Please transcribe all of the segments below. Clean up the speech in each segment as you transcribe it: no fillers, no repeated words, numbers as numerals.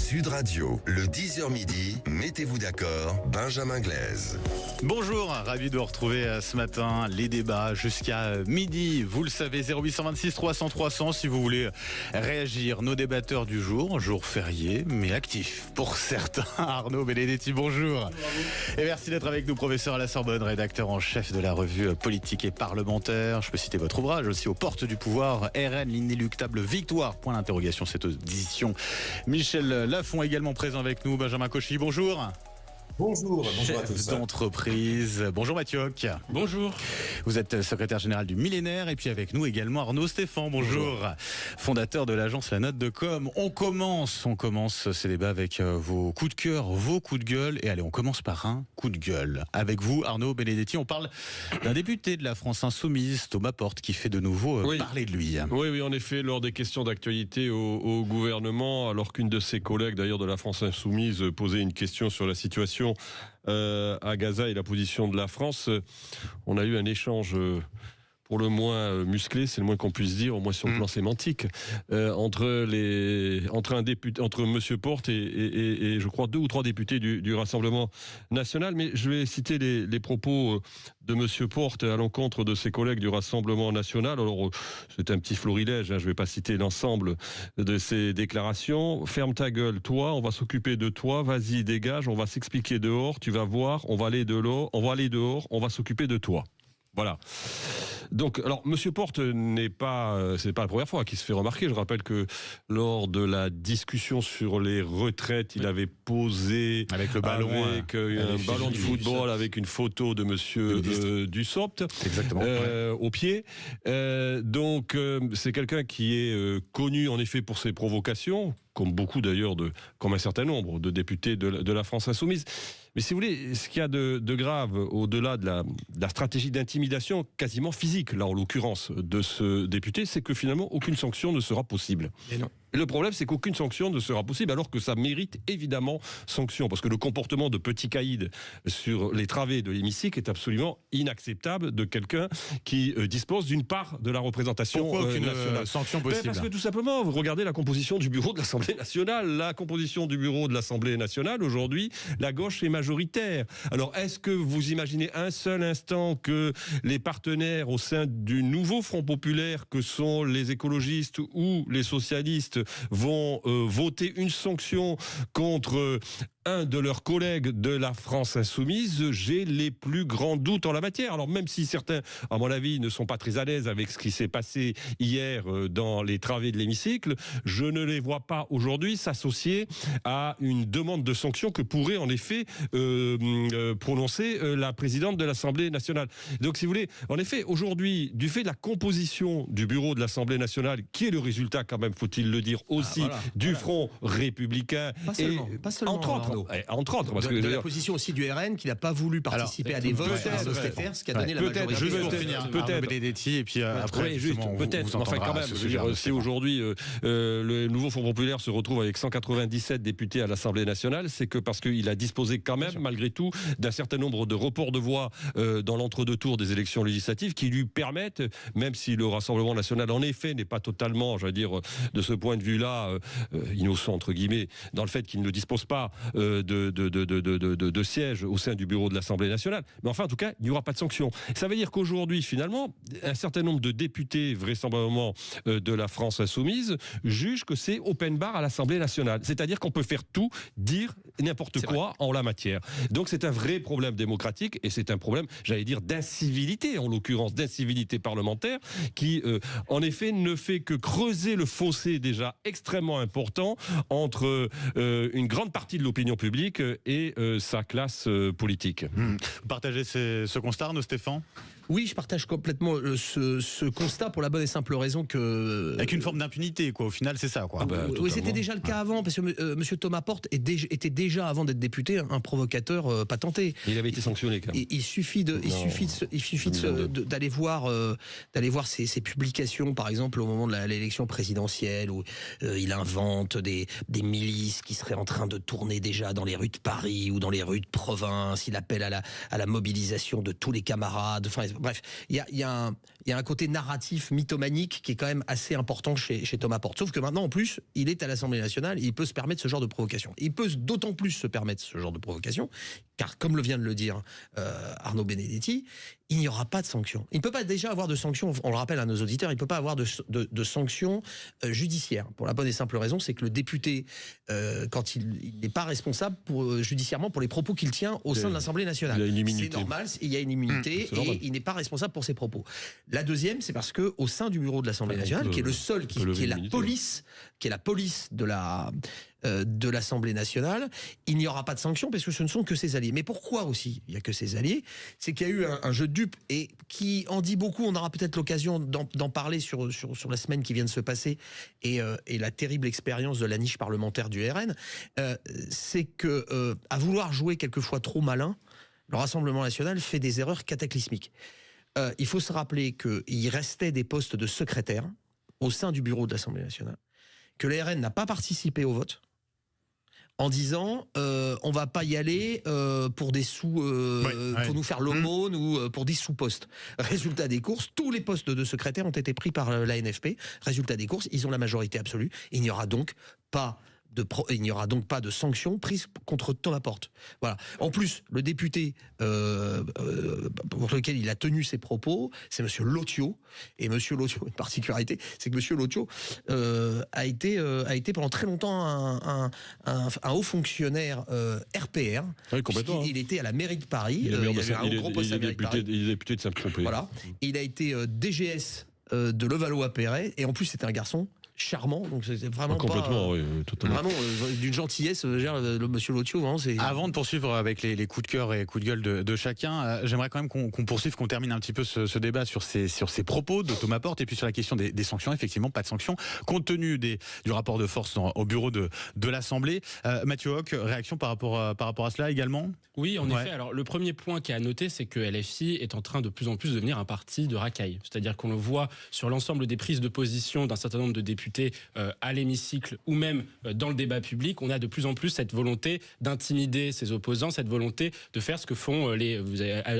Sud Radio, le 10h midi, mettez-vous d'accord, Benjamin Glaise. Bonjour, ravi de vous retrouver ce matin. Les débats jusqu'à midi, vous le savez, 0826 300 300 si vous voulez réagir. Nos débatteurs du jour férié, mais actif pour certains. Arnaud Benedetti, bonjour. Et merci d'être avec nous, professeur à la Sorbonne, rédacteur en chef de la revue politique et parlementaire. Je peux citer votre ouvrage aussi, Aux portes du pouvoir, RN, l'inéluctable victoire, point d'interrogation, cette édition. Michel Lafon également présent avec nous. Benjamin Cauchy, bonjour. Bonjour à tous. Chef d'entreprise. Bonjour Mathieu Hoc. Bonjour. Vous êtes secrétaire général du Millénaire et puis avec nous également Arnaud Stéphane. Bonjour. Fondateur de l'agence La Note de Com. On commence ces débats avec vos coups de cœur, vos coups de gueule. Et allez, on commence par un coup de gueule. Avec vous, Arnaud Benedetti, on parle d'un député de la France Insoumise, Thomas Porte, qui fait de nouveau parler de lui. Oui, en effet, lors des questions d'actualité au gouvernement, alors qu'une de ses collègues d'ailleurs de la France Insoumise posait une question sur la situation à Gaza et la position de la France, on a eu un échange pour le moins musclé, c'est le moins qu'on puisse dire, au moins sur le plan sémantique, entre Monsieur Porte et je crois 2 ou 3 députés du Rassemblement National. Mais je vais citer les propos de Monsieur Porte à l'encontre de ses collègues du Rassemblement National. Alors, c'est un petit florilège, je ne vais pas citer l'ensemble de ses déclarations. Ferme ta gueule, toi, on va s'occuper de toi, vas-y, dégage, on va s'expliquer dehors, tu vas voir, on va aller dehors, on va s'occuper de toi. Voilà. Donc, alors, Monsieur Porte c'est pas la première fois qu'il se fait remarquer. Je rappelle que lors de la discussion sur les retraites, il avait posé avec le ballon, un ballon de football avec une photo de Monsieur Dussopt, exactement, au pied. Donc, c'est quelqu'un qui est connu en effet pour ses provocations, comme beaucoup d'ailleurs, comme un certain nombre de députés de la France Insoumise. Mais si vous voulez, ce qu'il y a de grave, au-delà de la stratégie d'intimidation quasiment physique, là en l'occurrence de ce député, c'est que finalement aucune sanction ne sera possible. Et non. Le problème, c'est qu'aucune sanction ne sera possible, alors que ça mérite évidemment sanction, parce que le comportement de petit caïd sur les travées de l'hémicycle est absolument inacceptable de quelqu'un qui dispose d'une part de la représentation nationale. Pourquoi aucune sanction possible ? Parce que tout simplement, vous regardez la composition du bureau de l'Assemblée nationale. La composition du bureau de l'Assemblée nationale, aujourd'hui, la gauche est majoritaire. Alors, est-ce que vous imaginez un seul instant que les partenaires au sein du nouveau Front populaire, que sont les écologistes ou les socialistes, vont voter une sanction contre un de leurs collègues de la France Insoumise? J'ai les plus grands doutes en la matière. Alors même si certains, à mon avis, ne sont pas très à l'aise avec ce qui s'est passé hier dans les travées de l'hémicycle, je ne les vois pas aujourd'hui s'associer à une demande de sanction que pourrait en effet prononcer la présidente de l'Assemblée nationale. Donc si vous voulez, en effet, aujourd'hui, du fait de la composition du bureau de l'Assemblée nationale, qui est le résultat quand même, faut-il le dire aussi, du Front républicain, pas seulement, entre autres, parce que de la position aussi du RN qui n'a pas voulu participer à des votes ce qui a donné la majorité. Juste pour finir, Arnaud Benedetti, et puis après, peut-être, enfin quand même, si aujourd'hui le nouveau Front populaire se retrouve avec 197 députés à l'Assemblée nationale, c'est que parce qu'il a disposé quand même, malgré tout, d'un certain nombre de reports de voix dans l'entre-deux tours des élections législatives qui lui permettent, même si le Rassemblement national en effet n'est pas totalement, j'allais dire, de ce point de vue-là, innocent entre guillemets, dans le fait qu'il ne dispose pas de sièges au sein du bureau de l'Assemblée nationale. Mais enfin, en tout cas, il n'y aura pas de sanction. Ça veut dire qu'aujourd'hui, finalement, un certain nombre de députés, vraisemblablement de la France Insoumise, jugent que c'est open bar à l'Assemblée nationale. C'est-à-dire qu'on peut faire tout, dire n'importe quoi en la matière. Donc c'est un vrai problème démocratique et c'est un problème, j'allais dire, d'incivilité, en l'occurrence d'incivilité parlementaire, qui, en effet, ne fait que creuser le fossé déjà extrêmement important entre une grande partie de l'opinion publique et sa classe politique. Vous partagez ce constat, Arnaud Stéphane ? Oui, je partage complètement ce constat pour la bonne et simple raison que... Avec une forme d'impunité, quoi. Au final, c'est ça, quoi. Oui, c'était déjà le cas avant, parce que Monsieur Thomas Porte était déjà, avant d'être député, un provocateur patenté. Il avait été sanctionné, quand même. Il suffit d'aller voir ses publications, par exemple, au moment de l'élection présidentielle, où il invente des milices qui seraient en train de tourner déjà dans les rues de Paris ou dans les rues de province. Il appelle à la mobilisation de tous les camarades. Enfin, bref, il y a un côté narratif mythomanique qui est quand même assez important chez Thomas Portes. Sauf que maintenant, en plus, il est à l'Assemblée nationale et il peut se permettre ce genre de provocation. Il peut d'autant plus se permettre ce genre de provocation, car comme le vient de le dire Arnaud Benedetti, il n'y aura pas de sanctions. Il ne peut pas déjà avoir de sanctions, on le rappelle à nos auditeurs, il ne peut pas avoir de sanctions judiciaires. Pour la bonne et simple raison, c'est que le député, quand il n'est pas responsable judiciairement pour les propos qu'il tient au sein de l'Assemblée nationale. C'est normal, il y a une immunité et il n'est pas responsable pour ses propos. La deuxième, c'est parce que au sein du bureau de l'Assemblée nationale, qui est le seul, qui est la police, de l'Assemblée nationale, il n'y aura pas de sanctions parce que ce ne sont que ses alliés. Mais pourquoi aussi il n'y a que ses alliés? C'est qu'il y a eu un jeu de dupes et qui en dit beaucoup. On aura peut-être l'occasion d'en parler sur la semaine qui vient de se passer et la terrible expérience de la niche parlementaire du RN. C'est que à vouloir jouer quelquefois trop malin, le Rassemblement national fait des erreurs cataclysmiques. Il faut se rappeler qu'il restait des postes de secrétaire au sein du bureau de l'Assemblée nationale, que le RN n'a pas participé au vote, en disant on va pas y aller pour des sous, pour nous faire l'aumône ou pour des sous-postes. Résultat des courses, tous les postes de secrétaire ont été pris par la NFP. Résultat des courses, ils ont la majorité absolue. Il n'y aura donc pas de sanctions prises contre Thomas Portes. Voilà. En plus, le député pour lequel il a tenu ses propos, c'est Monsieur Lotio. Et Monsieur Lotio, une particularité, c'est que Monsieur Lotio a été pendant très longtemps un haut fonctionnaire RPR. Oui, complètement. Il était à la mairie de Paris. Il est député de Saint-Tropez. Voilà. Il a été DGS de Levallois-Perret et en plus c'était un garçon charmant, donc c'est vraiment complètement, oui, totalement. Vraiment d'une gentillesse. Le Monsieur Lotio, vraiment, c'est. Avant de poursuivre avec les coups de cœur et coups de gueule de chacun, j'aimerais quand même qu'on poursuive, qu'on termine un petit peu ce débat sur ces propos de Thomas Portes et puis sur la question des sanctions. Effectivement, pas de sanctions compte tenu du rapport de force au bureau de l'Assemblée. Mathieu Hoc, réaction par rapport à cela également? Oui, en effet. Alors le premier point qui est à noter, c'est que LFI est en train de plus en plus devenir un parti de racaille. C'est-à-dire qu'on le voit sur l'ensemble des prises de position d'un certain nombre de députés à l'hémicycle ou même dans le débat public. On a de plus en plus cette volonté d'intimider ses opposants, cette volonté de faire ce que font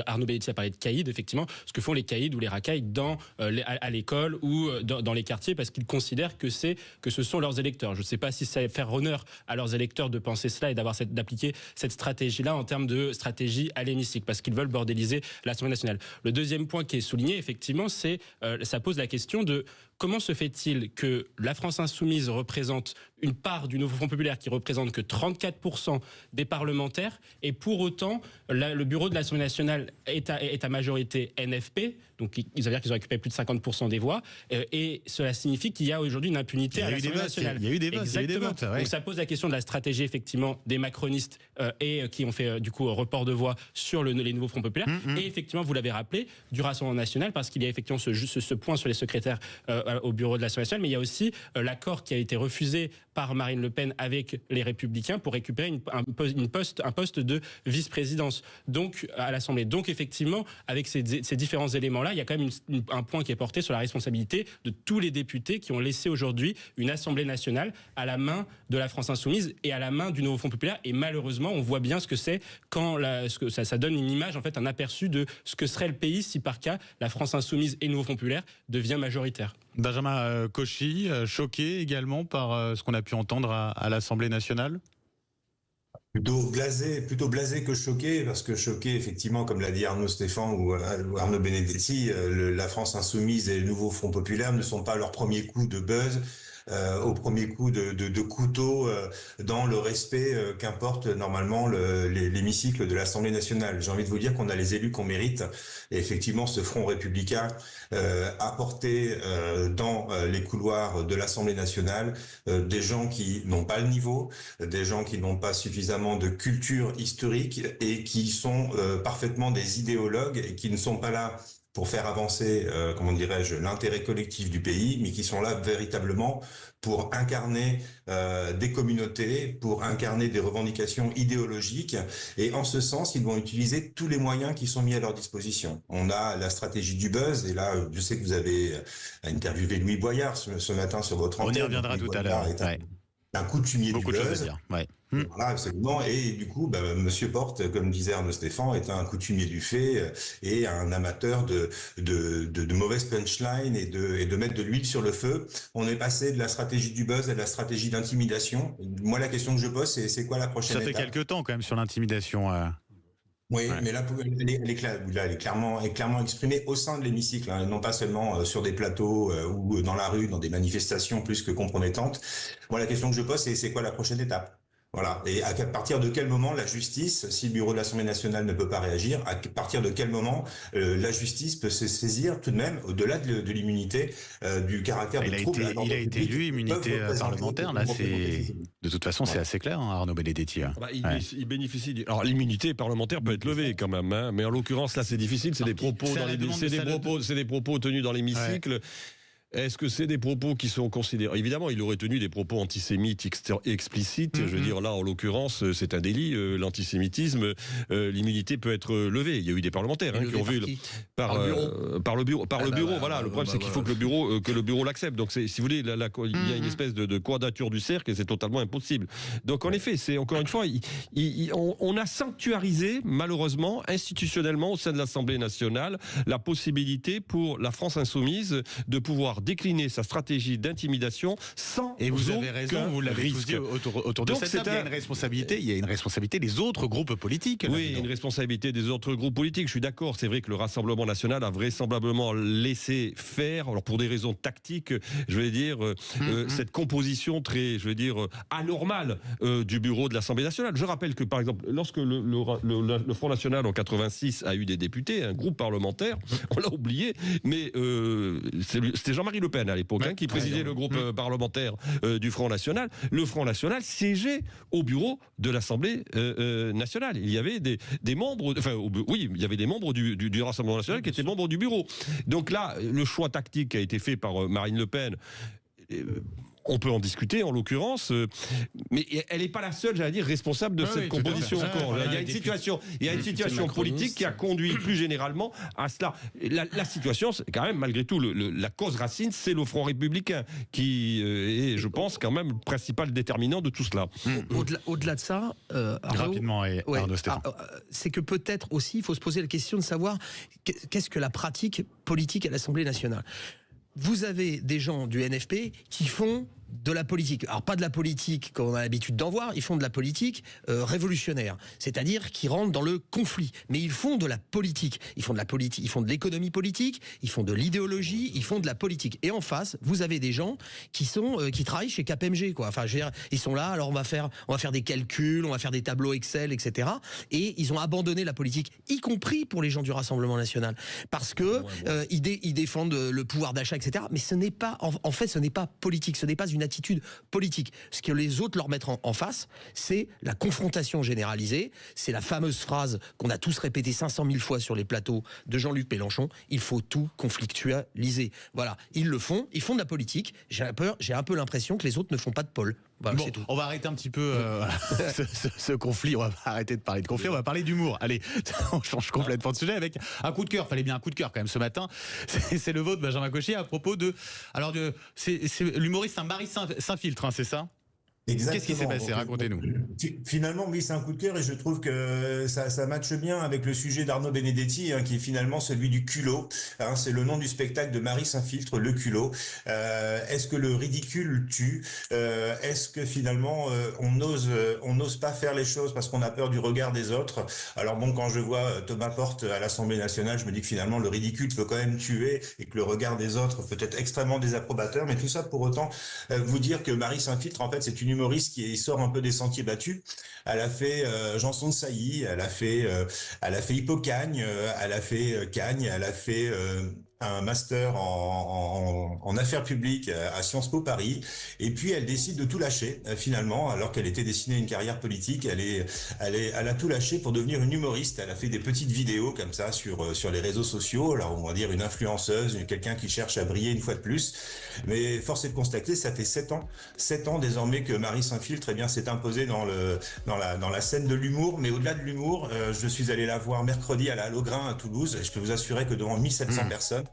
Arnaud Benedetti a parlé de caïds, effectivement, ce que font les caïds ou les racailles à l'école ou dans les quartiers, parce qu'ils considèrent que ce sont leurs électeurs. Je ne sais pas si ça va faire honneur à leurs électeurs de penser cela et d'appliquer cette stratégie-là en termes de stratégie à l'hémicycle, parce qu'ils veulent bordéliser l'Assemblée nationale. Le deuxième point qui est souligné, effectivement, ça pose la question de comment se fait-il que la France insoumise représente une part du nouveau Front populaire qui représente que 34% des parlementaires et pour autant le bureau de l'Assemblée nationale est à majorité NFP, donc ça veut dire qu'ils ont récupéré plus de 50% des voix et cela signifie qu'il y a aujourd'hui une impunité à l'Assemblée nationale. Il y a eu des votes. Exactement. Donc ça pose la question de la stratégie effectivement des macronistes et qui ont fait du coup report de voix sur les nouveaux Fronts populaires et effectivement vous l'avez rappelé du Rassemblement national, parce qu'il y a effectivement ce point sur les secrétaires au bureau de l'Assemblée nationale, mais il y a aussi l'accord qui a été refusé par Marine Le Pen avec les Républicains pour récupérer un poste de vice-présidence donc à l'Assemblée. Donc effectivement, avec ces différents éléments-là, il y a quand même un point qui est porté sur la responsabilité de tous les députés qui ont laissé aujourd'hui une Assemblée nationale à la main de la France insoumise et à la main du nouveau Front populaire. Et malheureusement, on voit bien ce que c'est quand ça donne une image, en fait, un aperçu de ce que serait le pays si par cas la France insoumise et le nouveau Front populaire devient majoritaire. Benjamin Cauchy, choqué également par ce qu'on a pu entendre à l'Assemblée nationale? Plutôt blasé que choqué, parce que choqué, effectivement, comme l'a dit Arnaud Stéphane ou Arnaud Benedetti, la France insoumise et le nouveau Front populaire ne sont pas leur premier coup de buzz, au premier coup de couteau dans le respect qu'importe normalement l'hémicycle de l'Assemblée nationale. J'ai envie de vous dire qu'on a les élus qu'on mérite. Et effectivement, ce front républicain a porté dans les couloirs de l'Assemblée nationale des gens qui n'ont pas le niveau, des gens qui n'ont pas suffisamment de culture historique et qui sont parfaitement des idéologues et qui ne sont pas là pour faire avancer, l'intérêt collectif du pays, mais qui sont là véritablement pour incarner des communautés, pour incarner des revendications idéologiques. Et en ce sens, ils vont utiliser tous les moyens qui sont mis à leur disposition. On a la stratégie du buzz, et là, je sais que vous avez interviewé Louis Boyard ce matin sur votre antenne. On y reviendra tout à l'heure. un coutumier Beaucoup du de choses buzz. à dire. Ouais. Voilà, absolument. Et du coup, Monsieur Porte, comme disait Arnaud Stéphane, est un coutumier du fait et un amateur de mauvaises punchlines et de mettre de l'huile sur le feu. On est passé de la stratégie du buzz à la stratégie d'intimidation. Moi, la question que je pose, c'est quoi la prochaine étape? Ça fait quelques temps quand même sur l'intimidation. Oui, mais là, elle est clairement exprimée au sein de l'hémicycle, hein, non pas seulement sur des plateaux ou dans la rue, dans des manifestations plus que compromettantes. Moi, la question que je pose, c'est quoi la prochaine étape? Voilà. Et à partir de quel moment la justice, si le bureau de l'Assemblée nationale ne peut pas réagir, à partir de quel moment la justice peut se saisir tout de même, au-delà de l'immunité, du caractère de trouble? Il a été élu, immunité parlementaire. Là, de toute façon, c'est assez clair, hein, Arnaud Benedetti. Il bénéficie. Alors l'immunité parlementaire peut être levée quand même, hein, mais en l'occurrence là c'est difficile. C'est des propos tenus dans l'hémicycle. Ouais. Est-ce que c'est des propos qui sont considérés? Évidemment, il aurait tenu des propos antisémites explicites. Je veux dire, là, en l'occurrence, c'est un délit, l'antisémitisme. L'immunité peut être levée. Il y a eu des parlementaires qui ont vu par le bureau. Voilà. Le problème, c'est qu'il faut que le bureau l'accepte. Donc, si vous voulez, il y a une espèce de quadrature du cercle et c'est totalement impossible. Donc, en effet, c'est encore une fois, on a sanctuarisé, malheureusement, institutionnellement, au sein de l'Assemblée nationale, la possibilité pour la France insoumise de pouvoir décliner sa stratégie d'intimidation sans et vous avez raison, vous l'avez tous dit autour de cette table, il y a une responsabilité des autres groupes politiques. Oui, une responsabilité des autres groupes politiques, je suis d'accord. C'est vrai que le Rassemblement national a vraisemblablement laissé faire, alors pour des raisons tactiques, je vais dire, cette composition très, je vais dire, anormale du bureau de l'Assemblée nationale. Je rappelle que, par exemple, lorsque le Front National en 86 a eu des députés, un groupe parlementaire, on l'a oublié, mais c'était Jean-Marie Le Pen à l'époque, qui présidait le groupe parlementaire du Front National. Le Front National siégeait au bureau de l'Assemblée nationale. Il y avait des membres, il y avait des membres du Rassemblement national qui étaient membres du bureau. Donc là, le choix tactique qui a été fait par Marine Le Pen, on peut en discuter en l'occurrence, mais elle n'est pas la seule, j'allais dire, responsable de cette composition encore. Il y a une situation politique qui a conduit plus généralement à cela. La situation, c'est quand même, malgré tout, la cause racine, c'est le Front républicain qui est, je pense, quand même le principal déterminant de tout cela. Au-delà de ça, rapidement, Arnaud Stéphane. C'est que peut-être aussi, il faut se poser la question de savoir qu'est-ce que la pratique politique à l'Assemblée nationale. Vous avez des gens du NFP qui font de la politique. Alors pas de la politique comme on a l'habitude d'en voir, ils font de la politique révolutionnaire, c'est-à-dire qu'ils rentrent dans le conflit. Mais ils font de la politique. Ils font de la politique, ils font de l'économie politique, ils font de l'idéologie, ils font de la politique. Et en face, vous avez des gens qui travaillent chez KPMG, quoi. Enfin, je veux dire, ils sont là, alors on va faire des calculs, on va faire des tableaux Excel, etc. Et ils ont abandonné la politique, y compris pour les gens du Rassemblement national, parce que ils défendent le pouvoir d'achat, etc. Mais ce n'est pas, en fait, ce n'est pas politique, ce n'est pas une attitude politique. Ce que les autres leur mettent en face, c'est la confrontation généralisée, c'est la fameuse phrase qu'on a tous répétée 500 000 fois sur les plateaux de Jean-Luc Mélenchon, il faut tout conflictualiser. Voilà, ils le font, ils font de la politique, j'ai un peu l'impression que les autres ne font pas de pôle. Voilà, bon, on va arrêter un petit peu ce conflit, on va arrêter de parler de conflit, on va parler d'humour. Allez, on change complètement de sujet avec un coup de cœur, fallait bien un coup de cœur quand même ce matin, c'est le vôtre Benjamin Cauchier à propos c'est l'humoriste Marie Saint-Filtre, hein, c'est ça? Exactement. Qu'est-ce qui s'est passé? Racontez-nous. Finalement, oui, c'est un coup de cœur et je trouve que ça matche bien avec le sujet d'Arnaud Benedetti, qui est finalement celui du culot. C'est le nom du spectacle de Marie Saint-Filtre, le culot. Est-ce que le ridicule tue? Est-ce que finalement on n'ose pas faire les choses parce qu'on a peur du regard des autres? Alors bon, quand je vois Thomas Porte à l'Assemblée nationale, je me dis que finalement le ridicule peut quand même tuer et que le regard des autres peut être extrêmement désapprobateur. Mais tout ça pour autant vous dire que Marie Saint-Filtre, en fait, c'est une humoriste qui sort un peu des sentiers battus. Elle a fait Janson de Sailly, elle a fait Hippocagne, elle a fait Cagne, elle a fait un master en affaires publiques à Sciences Po Paris, et puis elle décide de tout lâcher finalement, alors qu'elle était destinée à une carrière politique. Elle a tout lâché pour devenir une humoriste. Elle a fait des petites vidéos comme ça sur les réseaux sociaux. Alors on va dire une influenceuse, quelqu'un qui cherche à briller une fois de plus. Mais force est de constater, ça fait 7 ans désormais que Marie Saint-Filtre s'est imposée dans la scène de l'humour. Mais au-delà de l'humour, je suis allé la voir mercredi à la Halograin à Toulouse, et je peux vous assurer que devant 1700 personnes,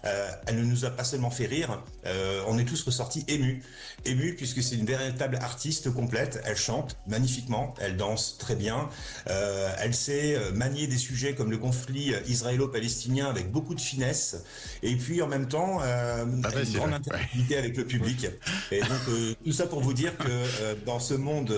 Elle ne nous a pas seulement fait rire, on est tous ressortis émus puisque c'est une véritable artiste complète. Elle chante magnifiquement, elle danse très bien, elle sait manier des sujets comme le conflit israélo-palestinien avec beaucoup de finesse, et puis en même temps une grande interactivité avec le public. Et donc tout ça pour vous dire que dans ce monde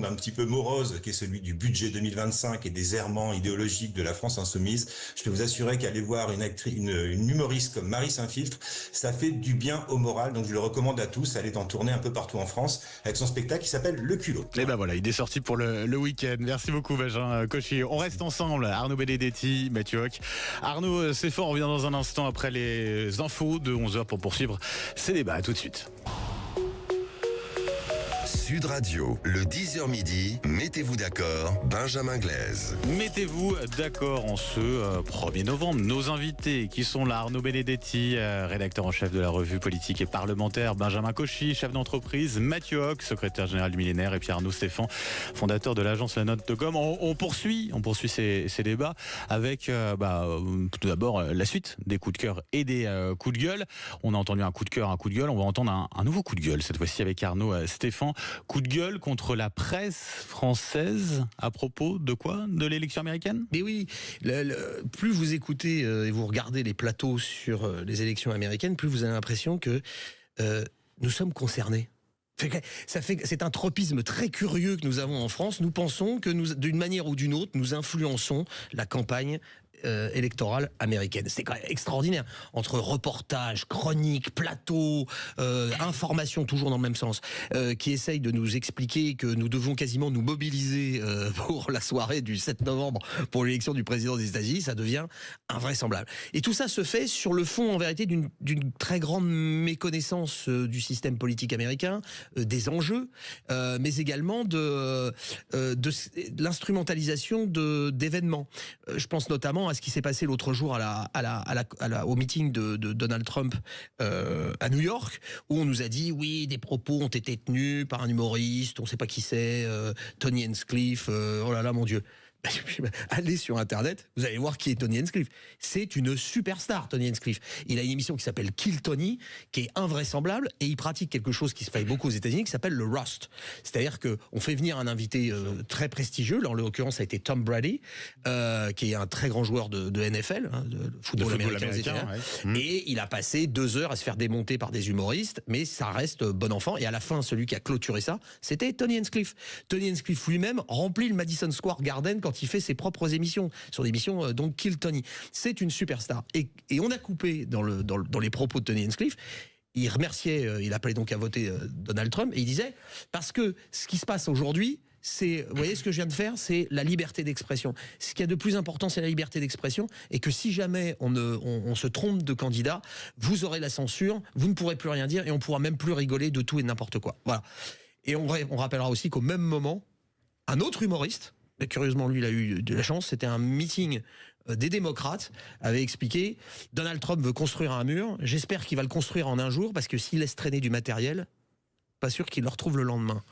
un petit peu morose qui est celui du budget 2025 et des errements idéologiques de la France insoumise, je peux vous assurer qu'aller voir une humoriste comme Marie Saint-Filtre, ça fait du bien au moral. Donc je le recommande à tous. Elle est en tournée un peu partout en France avec son spectacle qui s'appelle Le Culot. Et ben voilà, il est sorti pour le week-end. Merci beaucoup Benjamin Cauchy. On reste ensemble, Arnaud Benedetti, Mathieu Hoc. Arnaud, c'est fort, on revient dans un instant après les infos de 11h pour poursuivre ces débats. À tout de suite. Sud Radio, le 10h midi, mettez-vous d'accord, Benjamin Glaise. Mettez-vous d'accord en ce 1er novembre. Nos invités qui sont là, Arnaud Benedetti, rédacteur en chef de la revue politique et parlementaire, Benjamin Cauchy, chef d'entreprise, Mathieu Hoc, secrétaire général du Millénaire, et puis Arnaud Stéphane, fondateur de l'agence La Note de Com. On poursuit ces débats avec tout d'abord la suite des coups de cœur et des coups de gueule. On a entendu un coup de cœur, un coup de gueule. On va entendre un nouveau coup de gueule, cette fois-ci avec Arnaud Stéphane. Coup de gueule contre la presse française à propos de quoi? De l'élection américaine? Mais oui, plus vous écoutez et vous regardez les plateaux sur les élections américaines, plus vous avez l'impression que nous sommes concernés. C'est un tropisme très curieux que nous avons en France. Nous pensons que d'une manière ou d'une autre, nous influençons la campagne électorale américaine. C'est quand même extraordinaire. Entre reportages, chroniques, plateaux, informations toujours dans le même sens, qui essayent de nous expliquer que nous devons quasiment nous mobiliser pour la soirée du 7 novembre pour l'élection du président des États-Unis, ça devient invraisemblable. Et tout ça se fait sur le fond, en vérité, d'une très grande méconnaissance du système politique américain, des enjeux, mais également de l'instrumentalisation d'événements. Je pense notamment à ce qui s'est passé l'autre jour au meeting de Donald Trump à New York, où on nous a dit oui, des propos ont été tenus par un humoriste, on ne sait pas qui c'est, Tony Hinchcliffe, oh là là mon Dieu. Allez sur Internet, vous allez voir qui est Tony Hinchcliffe. C'est une superstar, Tony Hinchcliffe. Il a une émission qui s'appelle Kill Tony, qui est invraisemblable, et il pratique quelque chose qui se fait beaucoup aux États-Unis, qui s'appelle le roast. C'est-à-dire qu'on fait venir un invité très prestigieux, là en l'occurrence ça a été Tom Brady, qui est un très grand joueur de NFL, de football américain aux États-Unis. Ouais. Et il a passé 2 heures à se faire démonter par des humoristes, mais ça reste bon enfant. Et à la fin, celui qui a clôturé ça, c'était Tony Hinchcliffe. Tony Hinchcliffe lui-même remplit le Madison Square Garden quand il fait ses propres émissions, sur des émissions donc Kill Tony. C'est une superstar. Et on a coupé dans les propos de Tony Hinchcliffe. Il remerciait, il appelait donc à voter Donald Trump, et il disait, parce que ce qui se passe aujourd'hui, vous voyez ce que je viens de faire, c'est la liberté d'expression. Ce qu'il y a de plus important, c'est la liberté d'expression, et que si jamais on se trompe de candidat, vous aurez la censure, vous ne pourrez plus rien dire, et on pourra même plus rigoler de tout et n'importe quoi. Voilà. Et on rappellera aussi qu'au même moment, un autre humoriste, mais curieusement lui il a eu de la chance, c'était un meeting des démocrates, avait expliqué Donald Trump veut construire un mur, j'espère qu'il va le construire en un jour, parce que s'il laisse traîner du matériel, pas sûr qu'il le retrouve le lendemain.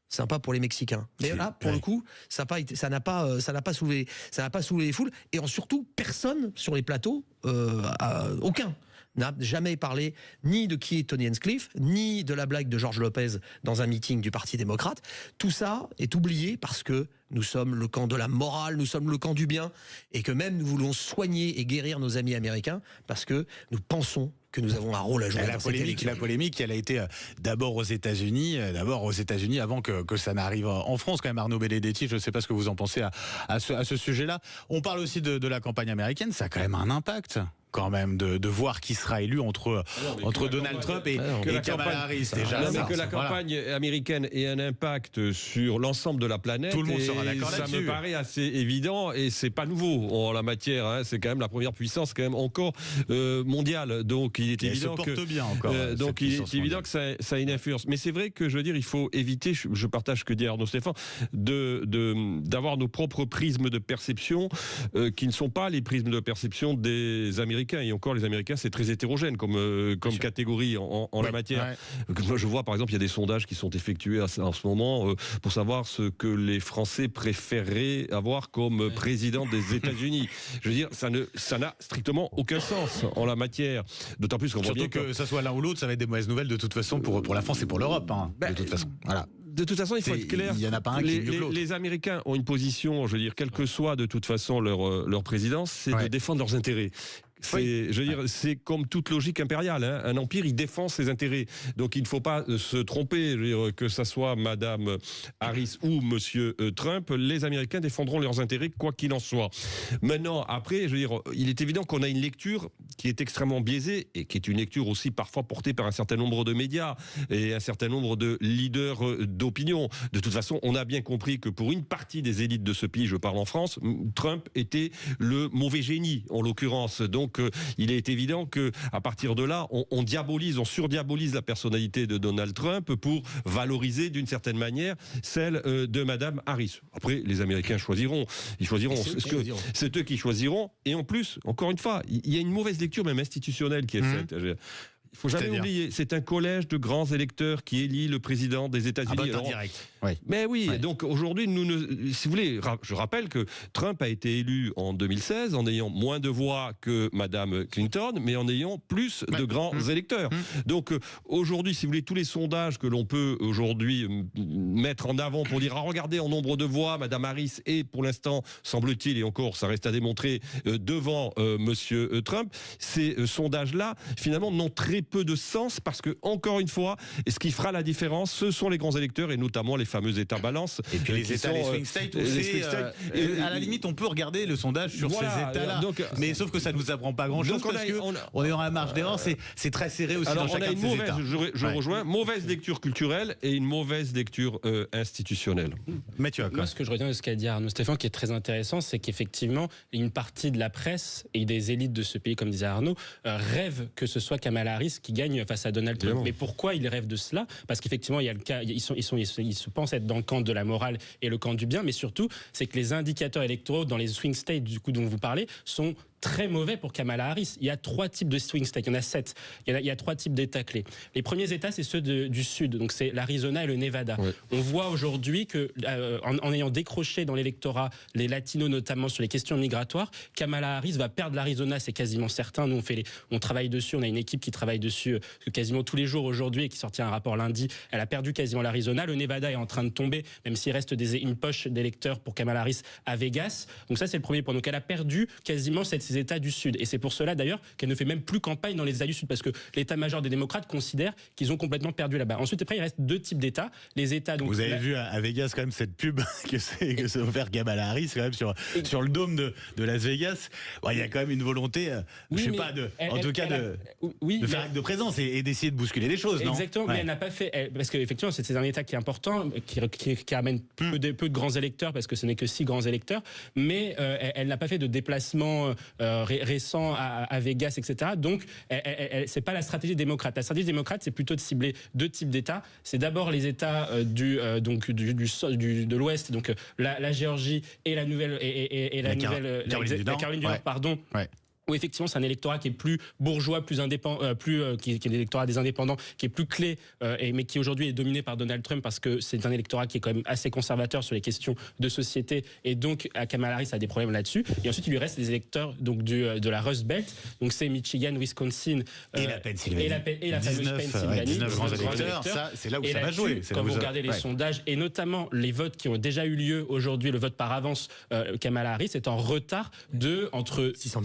Sympa pour les Mexicains. Mais là, pour le coup, ça n'a pas soulevé les foules, et surtout personne sur les plateaux, aucun n'a jamais parlé ni de qui est Tony Hinchcliffe, ni de la blague de George Lopez dans un meeting du Parti démocrate. Tout ça est oublié parce que nous sommes le camp de la morale, nous sommes le camp du bien, et que même nous voulons soigner et guérir nos amis américains parce que nous pensons que nous avons un rôle à jouer dans cette élection. La polémique, elle a été d'abord aux États-Unis avant que ça n'arrive en France. Quand même, Arnaud Benedetti, je ne sais pas ce que vous en pensez à ce sujet-là. On parle aussi de la campagne américaine, ça a quand même un impact. Quand même de voir qui sera élu entre Donald Trump et Kamala Harris. Mais que la campagne américaine ait un impact sur l'ensemble de la planète, tout le monde sera d'accord là-dessus. Ça me paraît assez évident, et c'est pas nouveau en la matière. Hein, c'est quand même la première puissance quand même encore mondiale. Donc il est évident que ça a une influence. Mais c'est vrai que je veux dire, il faut éviter. Je partage ce que dit Arnaud Stéphane, d'avoir nos propres prismes de perception qui ne sont pas les prismes de perception des Américains Américains. Et encore, les Américains, c'est très hétérogène comme catégorie en la matière. Ouais. Moi, je vois, par exemple, il y a des sondages qui sont effectués en ce moment pour savoir ce que les Français préféreraient avoir comme président des États-Unis. Je veux dire, ça n'a strictement aucun sens en la matière. D'autant plus qu'on voit bien que ça soit l'un ou l'autre, ça va être des mauvaises nouvelles de toute façon pour la France et pour l'Europe. Hein, de toute façon. Voilà. De toute façon, il faut être clair. Il y en a pas un qui est mieux que l'autre. Les Américains ont une position, je veux dire, quelle que soit de toute façon leur présidence, c'est de défendre leurs intérêts. Je veux dire, c'est comme toute logique impériale. Hein. Un empire, il défend ses intérêts. Donc, il ne faut pas se tromper. Je veux dire, que ça soit Madame Harris ou Monsieur Trump, les Américains défendront leurs intérêts, quoi qu'il en soit. Maintenant, après, je veux dire, il est évident qu'on a une lecture qui est extrêmement biaisée et qui est une lecture aussi parfois portée par un certain nombre de médias et un certain nombre de leaders d'opinion. De toute façon, on a bien compris que pour une partie des élites de ce pays, je parle en France, Trump était le mauvais génie, en l'occurrence. Donc, il est évident que à partir de là, on surdiabolise la personnalité de Donald Trump pour valoriser d'une certaine manière celle de Madame Harris. Après, les Américains choisiront. Ils choisiront. C'est eux qui choisiront. Et en plus, encore une fois, il y a une mauvaise lecture même institutionnelle qui est faite. Il ne faut jamais oublier, c'est un collège de grands électeurs qui élit le président des États-Unis. Direct. Mais oui, donc aujourd'hui, si vous voulez, je rappelle que Trump a été élu en 2016 en ayant moins de voix que Madame Clinton, mais en ayant plus de grands électeurs. Donc aujourd'hui, si vous voulez, tous les sondages que l'on peut aujourd'hui mettre en avant pour dire, regardez en nombre de voix, Madame Harris est pour l'instant, semble-t-il, et encore, ça reste à démontrer, devant Monsieur Trump, ces sondages-là, finalement, n'ont très peu de sens parce que, encore une fois, ce qui fera la différence, ce sont les grands électeurs et notamment les fameux États balance. Et puis les États, les swing states, à la limite, on peut regarder le sondage sur ces États-là. Mais sauf que ça ne nous apprend pas grand-chose parce qu'on est dans la marge d'erreur, c'est très serré aussi dans chacun de ces États. Je rejoins, mauvaise lecture culturelle et une mauvaise lecture institutionnelle. Mathieu, moi, ce que je retiens de ce qu'a dit Arnaud Stéphane, qui est très intéressant, c'est qu'effectivement, une partie de la presse et des élites de ce pays, comme disait Arnaud, rêvent que ce soit Kamala Harris qui gagne face à Donald Trump. Mais pourquoi ils rêvent de cela? Parce qu'effectivement, il y a le cas, ils se pensent être dans le camp de la morale et le camp du bien, mais surtout, c'est que les indicateurs électoraux dans les swing states, du coup, dont vous parlez, sont très mauvais pour Kamala Harris. Il y a 3 types de swing states, il y en a 7. Il y a 3 types d'États clés. Les premiers États, c'est ceux du Sud, donc c'est l'Arizona et le Nevada. Ouais. On voit aujourd'hui que, en ayant décroché dans l'électorat les latinos, notamment sur les questions migratoires, Kamala Harris va perdre l'Arizona, c'est quasiment certain. Nous, on travaille dessus, on a une équipe qui travaille dessus quasiment tous les jours aujourd'hui et qui sortira un rapport lundi. Elle a perdu quasiment l'Arizona. Le Nevada est en train de tomber, même s'il reste une poche d'électeurs pour Kamala Harris à Vegas. Donc ça, c'est le premier point. Donc elle a perdu quasiment ces États du Sud. Et c'est pour cela, d'ailleurs, qu'elle ne fait même plus campagne dans les États du Sud, parce que l'état-major des démocrates considère qu'ils ont complètement perdu là-bas. Ensuite, après, il reste 2 types d'États. Les États... Donc, vous avez vu à Vegas, quand même, cette pub que ça va faire Kamala Harris, quand même, sur le dôme de Las Vegas. Bon, il y a quand même une volonté, je sais pas, de faire acte de présence et d'essayer de bousculer les choses, non? Exactement, mais elle n'a pas fait... parce qu'effectivement, c'est un État qui est important, qui amène peu de grands électeurs, parce que ce n'est que 6 grands électeurs, mais elle n'a pas fait de déplacement récent à Vegas, etc. Donc, c'est pas la stratégie démocrate. La stratégie démocrate, c'est plutôt de cibler 2 types d'États. C'est d'abord les États de l'Ouest, donc la Géorgie et la Caroline du Nord, pardon. Ouais. Où effectivement c'est un électorat qui est plus bourgeois, plus indépendant, qui est l'électorat des indépendants, qui est plus clé, mais qui aujourd'hui est dominé par Donald Trump parce que c'est un électorat qui est quand même assez conservateur sur les questions de société, et donc Kamala Harris a des problèmes là-dessus. Et ensuite il lui reste les électeurs donc de la Rust Belt, donc c'est Michigan, Wisconsin et la Pennsylvanie et la fameuse Pennsylvanie. 19 grands électeurs, ça, c'est là où ça va jouer. Quand vous regardez les sondages et notamment les votes qui ont déjà eu lieu aujourd'hui, le vote par avance, Kamala Harris est en retard entre 600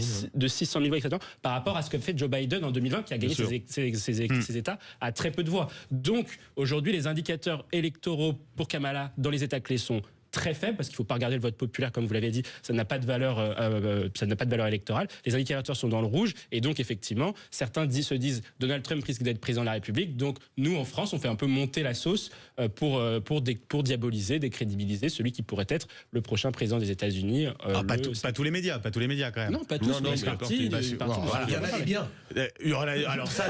000 voix exactement, par rapport à ce que fait Joe Biden en 2020, qui a gagné ses États à très peu de voix. Donc aujourd'hui, les indicateurs électoraux pour Kamala dans les États clés sont très faible, parce qu'il ne faut pas regarder le vote populaire, comme vous l'avez dit, ça n'a pas de valeur, électorale. Les indicateurs sont dans le rouge, et donc effectivement, certains se disent Donald Trump risque d'être président de la République. Donc nous, en France, on fait un peu monter la sauce pour diaboliser, décrédibiliser celui qui pourrait être le prochain président des États-Unis. Pas tous les médias quand même. Non, pas tous, mais une partie. Il y en a bien. Alors ça,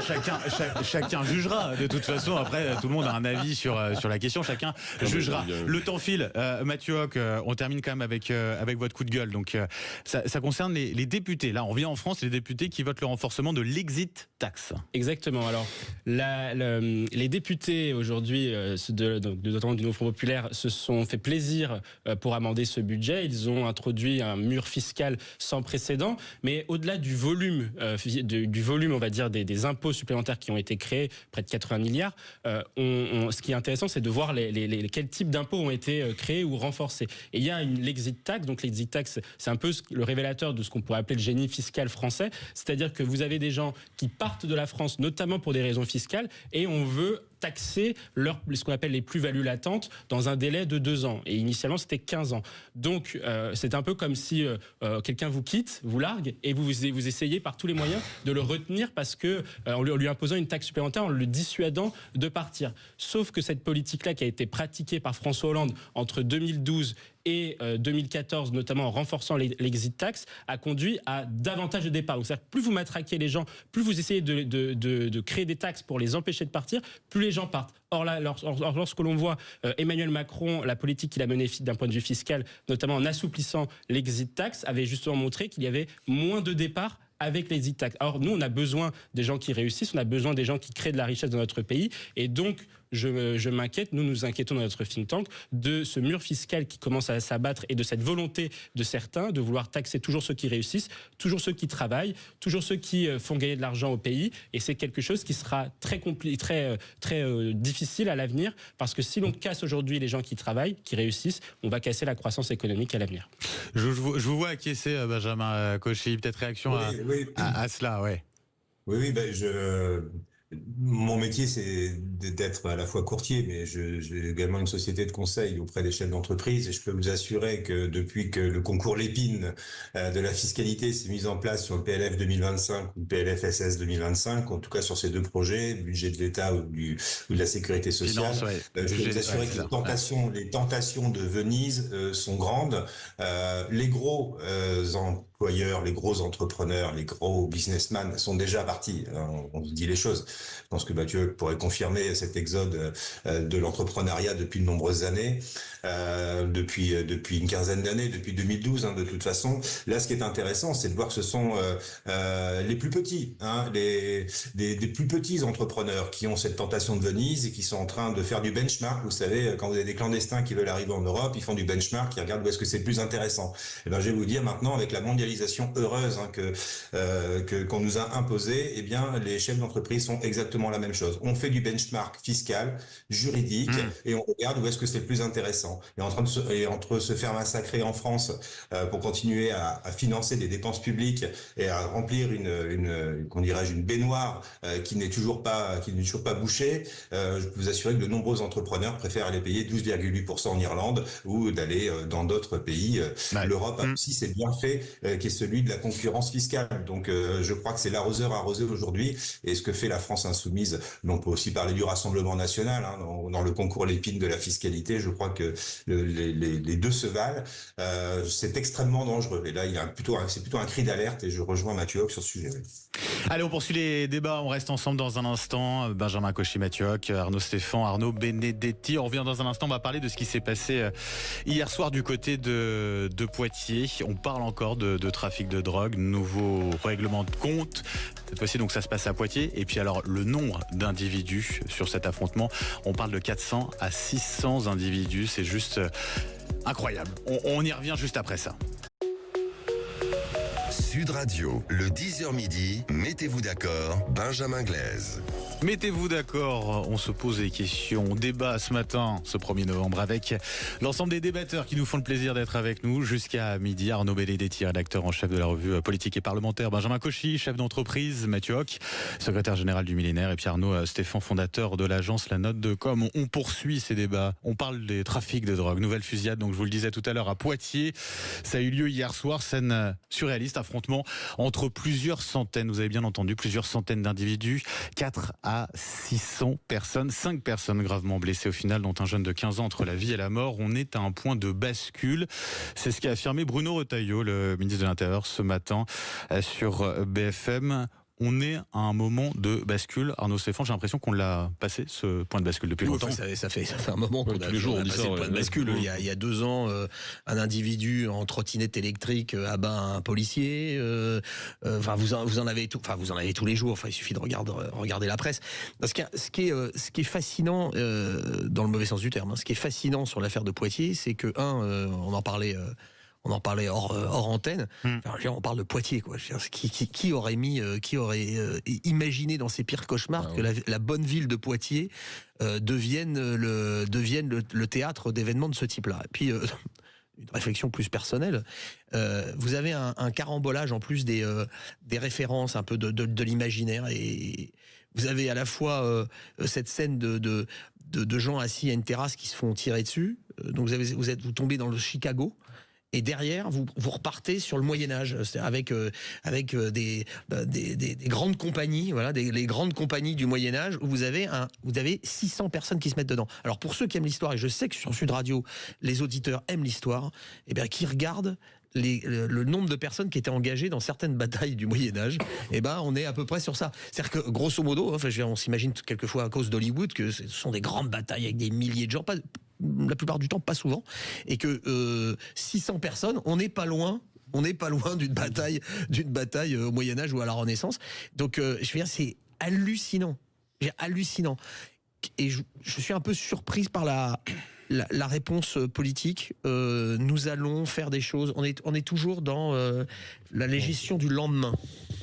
chacun jugera. De toute façon, après, tout le monde a un avis sur la question. Chacun jugera. Le temps file. Mathieu Hoc, on termine quand même avec votre coup de gueule. Donc ça concerne les députés. Là, on revient en France, les députés qui votent le renforcement de l'exit tax. Exactement. Alors, les députés aujourd'hui, notamment du Nouveau Front Populaire, se sont fait plaisir pour amender ce budget. Ils ont introduit un mur fiscal sans précédent, mais au-delà du volume, on va dire, des impôts supplémentaires qui ont été créés, près de 80 milliards, ce qui est intéressant, c'est de voir quels types d'impôts ont été créés ou renforcés. Et il y a l'exit tax. Donc l'exit tax, c'est un peu le révélateur de ce qu'on pourrait appeler le génie fiscal français. C'est-à-dire que vous avez des gens qui partent de la France, notamment pour des raisons fiscales, et on veut taxer ce qu'on appelle les plus-values latentes dans un délai de 2 ans. Et initialement, c'était 15 ans. Donc, c'est un peu comme si quelqu'un vous quitte, vous largue, et vous essayez par tous les moyens de le retenir parce que en lui imposant une taxe supplémentaire, en le dissuadant de partir. Sauf que cette politique-là qui a été pratiquée par François Hollande entre 2012 et 2014, notamment en renforçant l'exit tax, a conduit à davantage de départs. Donc, c'est-à-dire que plus vous matraquez les gens, plus vous essayez de créer des taxes pour les empêcher de partir, plus les gens partent. Or là, lorsque l'on voit Emmanuel Macron, la politique qu'il a menée d'un point de vue fiscal, notamment en assouplissant l'exit tax, avait justement montré qu'il y avait moins de départs avec l'exit tax. Alors nous, on a besoin des gens qui réussissent, on a besoin des gens qui créent de la richesse dans notre pays, et donc je m'inquiète, nous nous inquiétons dans notre think tank de ce mur fiscal qui commence à s'abattre et de cette volonté de certains de vouloir taxer toujours ceux qui réussissent, toujours ceux qui travaillent, toujours ceux qui font gagner de l'argent au pays, et c'est quelque chose qui sera très difficile à l'avenir, parce que si l'on casse aujourd'hui les gens qui travaillent, qui réussissent, on va casser la croissance économique à l'avenir. Je vous vois acquiescer, Benjamin Cauchy, peut-être réaction à cela, ouais. Oui, mon métier, c'est d'être à la fois courtier, mais j'ai également une société de conseil auprès des chefs d'entreprise, et je peux vous assurer que depuis que le concours Lépine de la fiscalité s'est mis en place sur le PLF 2025 ou le PLFSS 2025, en tout cas sur ces deux projets, le budget de l'État ou de la sécurité sociale, je peux vous assurer que les tentations de Venise sont grandes. Les gros employeurs, les gros entrepreneurs, les gros businessmen sont déjà partis. On se dit les choses. Je pense que Mathieu pourrait confirmer cet exode de l'entrepreneuriat depuis de nombreuses années, depuis une quinzaine d'années, depuis 2012 de toute façon. Là, ce qui est intéressant, c'est de voir que ce sont les plus petits, des plus petits entrepreneurs qui ont cette tentation de Venise et qui sont en train de faire du benchmark. Vous savez, quand vous avez des clandestins qui veulent arriver en Europe, ils font du benchmark, ils regardent où est-ce que c'est plus intéressant. Et je vais vous dire maintenant, avec la mondialisation heureuse qu'on nous a imposée, les chefs d'entreprise sont exactement la même chose. On fait du benchmark fiscal, juridique, et on regarde où est-ce que c'est le plus intéressant. Et entre se faire massacrer en France pour continuer à financer des dépenses publiques et à remplir une baignoire qui n'est toujours pas bouchée, je peux vous assurer que de nombreux entrepreneurs préfèrent aller payer 12,8% en Irlande ou d'aller dans d'autres pays. L'Europe a aussi ses bienfaits, qui est celui de la concurrence fiscale. Donc je crois que c'est l'arroseur arrosé aujourd'hui, et ce que fait la France insoumise, mais on peut aussi parler du Rassemblement national, dans le concours Lépine de la fiscalité. Je crois que les deux se valent. C'est extrêmement dangereux. Et là, c'est plutôt un cri d'alerte, et je rejoins Mathieu Hoc sur ce sujet. Allez, on poursuit les débats. On reste ensemble dans un instant. Benjamin Cauchy, Mathieu Hoc, Arnaud Stéphan, Arnaud Benedetti. On revient dans un instant. On va parler de ce qui s'est passé hier soir du côté de Poitiers. On parle encore de trafic de drogue, nouveau règlement de compte. Cette fois-ci, donc, ça se passe à Poitiers. Et puis alors, le nombre d'individus sur cet affrontement, on parle de 400 à 600 individus. C'est juste incroyable. On y revient juste après ça. Sud Radio, le 10h midi, mettez-vous d'accord, Benjamin Glaise. Mettez-vous d'accord, on se pose des questions, on débat ce matin, ce 1er novembre, avec l'ensemble des débatteurs qui nous font le plaisir d'être avec nous jusqu'à midi. Arnaud Benedetti, rédacteur en chef de la revue politique et parlementaire, Benjamin Cauchy, chef d'entreprise, Mathieu Hoc, secrétaire général du Millénaire, et puis Arnaud Stéphan, fondateur de l'agence La Note de Com. On poursuit ces débats, on parle des trafics de drogue, nouvelle fusillade, donc je vous le disais tout à l'heure, à Poitiers. Ça a eu lieu hier soir, scène surréaliste, affrontement entre plusieurs centaines, vous avez bien entendu, plusieurs centaines d'individus, 4 à 600 personnes, 5 personnes gravement blessées au final, dont un jeune de 15 ans entre la vie et la mort. On est à un point de bascule. C'est ce qu'a affirmé Bruno Retailleau, le ministre de l'Intérieur, ce matin sur BFM. on est à un moment de bascule. Arnaud Stéphane, j'ai l'impression qu'on l'a passé, ce point de bascule, depuis longtemps. Ça fait un moment qu'on a passé le point de bascule. Il y a 2 ans, un individu en trottinette électrique abat un policier. Vous en avez tous les jours. Enfin, il suffit de regarder la presse. Ce qui est fascinant, dans le mauvais sens du terme, ce qui est fascinant sur l'affaire de Poitiers, c'est que on en parlait hors antenne. On parle de Poitiers, quoi. Qui aurait imaginé dans ses pires cauchemars que la bonne ville de Poitiers devienne le théâtre d'événements de ce type-là. Et puis une réflexion plus personnelle. Vous avez un carambolage en plus des références un peu de l'imaginaire, et vous avez à la fois cette scène de gens assis à une terrasse qui se font tirer dessus. Donc vous tombez dans le Chicago. Et derrière, vous repartez sur le Moyen-Âge, avec des grandes compagnies, voilà, les grandes compagnies du Moyen-Âge, où vous avez 600 personnes qui se mettent dedans. Alors pour ceux qui aiment l'histoire, et je sais que sur Sud Radio, les auditeurs aiment l'histoire, et bien qui regardent le nombre de personnes qui étaient engagées dans certaines batailles du Moyen-Âge, on est à peu près sur ça. C'est-à-dire que, grosso modo, on s'imagine quelquefois à cause d'Hollywood que ce sont des grandes batailles avec des milliers de gens, la plupart du temps, pas souvent, et que 600 personnes, on n'est pas loin d'une bataille au Moyen-Âge ou à la Renaissance. Donc, je veux dire, c'est hallucinant. Hallucinant. Et je suis un peu surprise par la réponse politique. Nous allons faire des choses. On est toujours dans la législation du lendemain.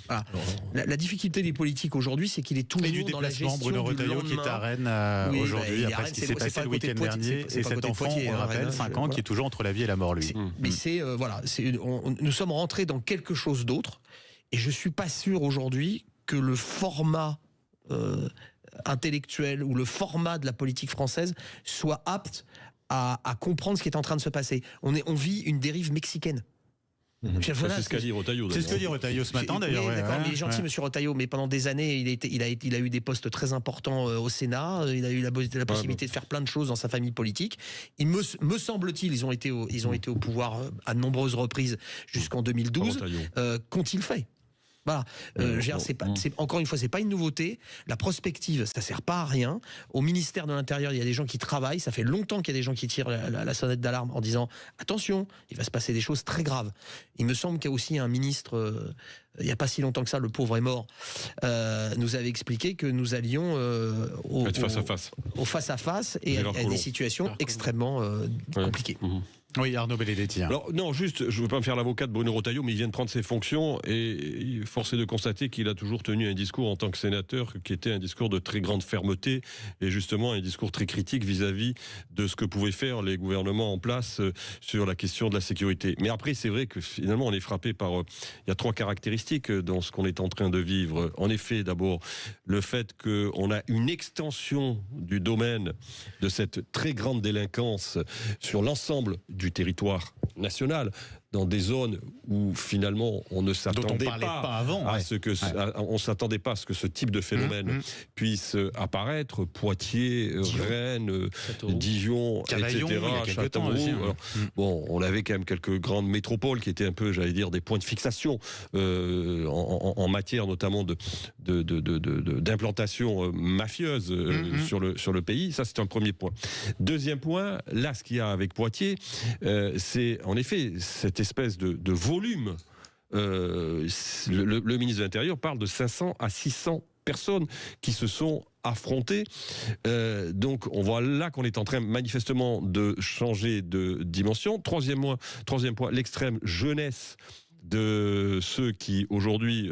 Voilà. La difficulté des politiques aujourd'hui, c'est qu'il est toujours dans la gestion Bruno du Retailleau lendemain. qui est à Rennes aujourd'hui, après ce qui s'est passé le week-end dernier. Et cet enfant, on rappelle, 5 ans, qui est toujours entre la vie et la mort, lui. Mais nous sommes rentrés dans quelque chose d'autre. Et je suis pas sûr aujourd'hui que le format intellectuel ou le format de la politique française soit apte à comprendre ce qui est en train de se passer. On vit une dérive mexicaine. C'est ce qu'a dit Retailleau. C'est ce que dit Retailleau ce matin, d'ailleurs. Il est gentil, monsieur Retailleau, mais pendant des années, il a eu des postes très importants au Sénat. Il a eu la possibilité de faire plein de choses dans sa famille politique. Me semble-t-il, ils ont été au pouvoir à de nombreuses reprises jusqu'en 2012. Qu'ont-ils fait ? Voilà. Encore une fois, c'est pas une nouveauté. La prospective, ça sert pas à rien. Au ministère de l'Intérieur, il y a des gens qui travaillent. Ça fait longtemps qu'il y a des gens qui tirent la sonnette d'alarme en disant attention, il va se passer des choses très graves. Il me semble qu'il y a aussi un ministre, il y a pas si longtemps que ça, le pauvre est mort, nous avait expliqué que nous allions au face-à-face et à des situations extrêmement compliquées. Oui, Arnaud Benedetti. Alors, non, juste, je ne veux pas me faire l'avocat de Bruno Retailleau, mais il vient de prendre ses fonctions et force est de constater qu'il a toujours tenu un discours en tant que sénateur qui était un discours de très grande fermeté et justement un discours très critique vis-à-vis de ce que pouvaient faire les gouvernements en place sur la question de la sécurité. Mais après, c'est vrai que finalement, on est frappé par... il y a 3 caractéristiques dans ce qu'on est en train de vivre. En effet, d'abord, le fait qu'on a une extension du domaine de cette très grande délinquance sur l'ensemble du territoire national, dans des zones où finalement on ne s'attendait on s'attendait pas à ce que ce type de phénomène puisse apparaître. Poitiers, Rennes, Dijon, Cavaillon, etc. Châteauroux. Bon, on avait quand même quelques grandes métropoles qui étaient un peu, j'allais dire, des points de fixation en matière notamment d'implantation mafieuse sur le pays. Ça, c'est un premier point. Deuxième point, là, ce qu'il y a avec Poitiers, c'est en effet cette espèce de volume. Le ministre de l'Intérieur parle de 500 à 600 personnes qui se sont affrontées. Donc on voit là qu'on est en train manifestement de changer de dimension. Troisième point, l'extrême jeunesse de ceux qui aujourd'hui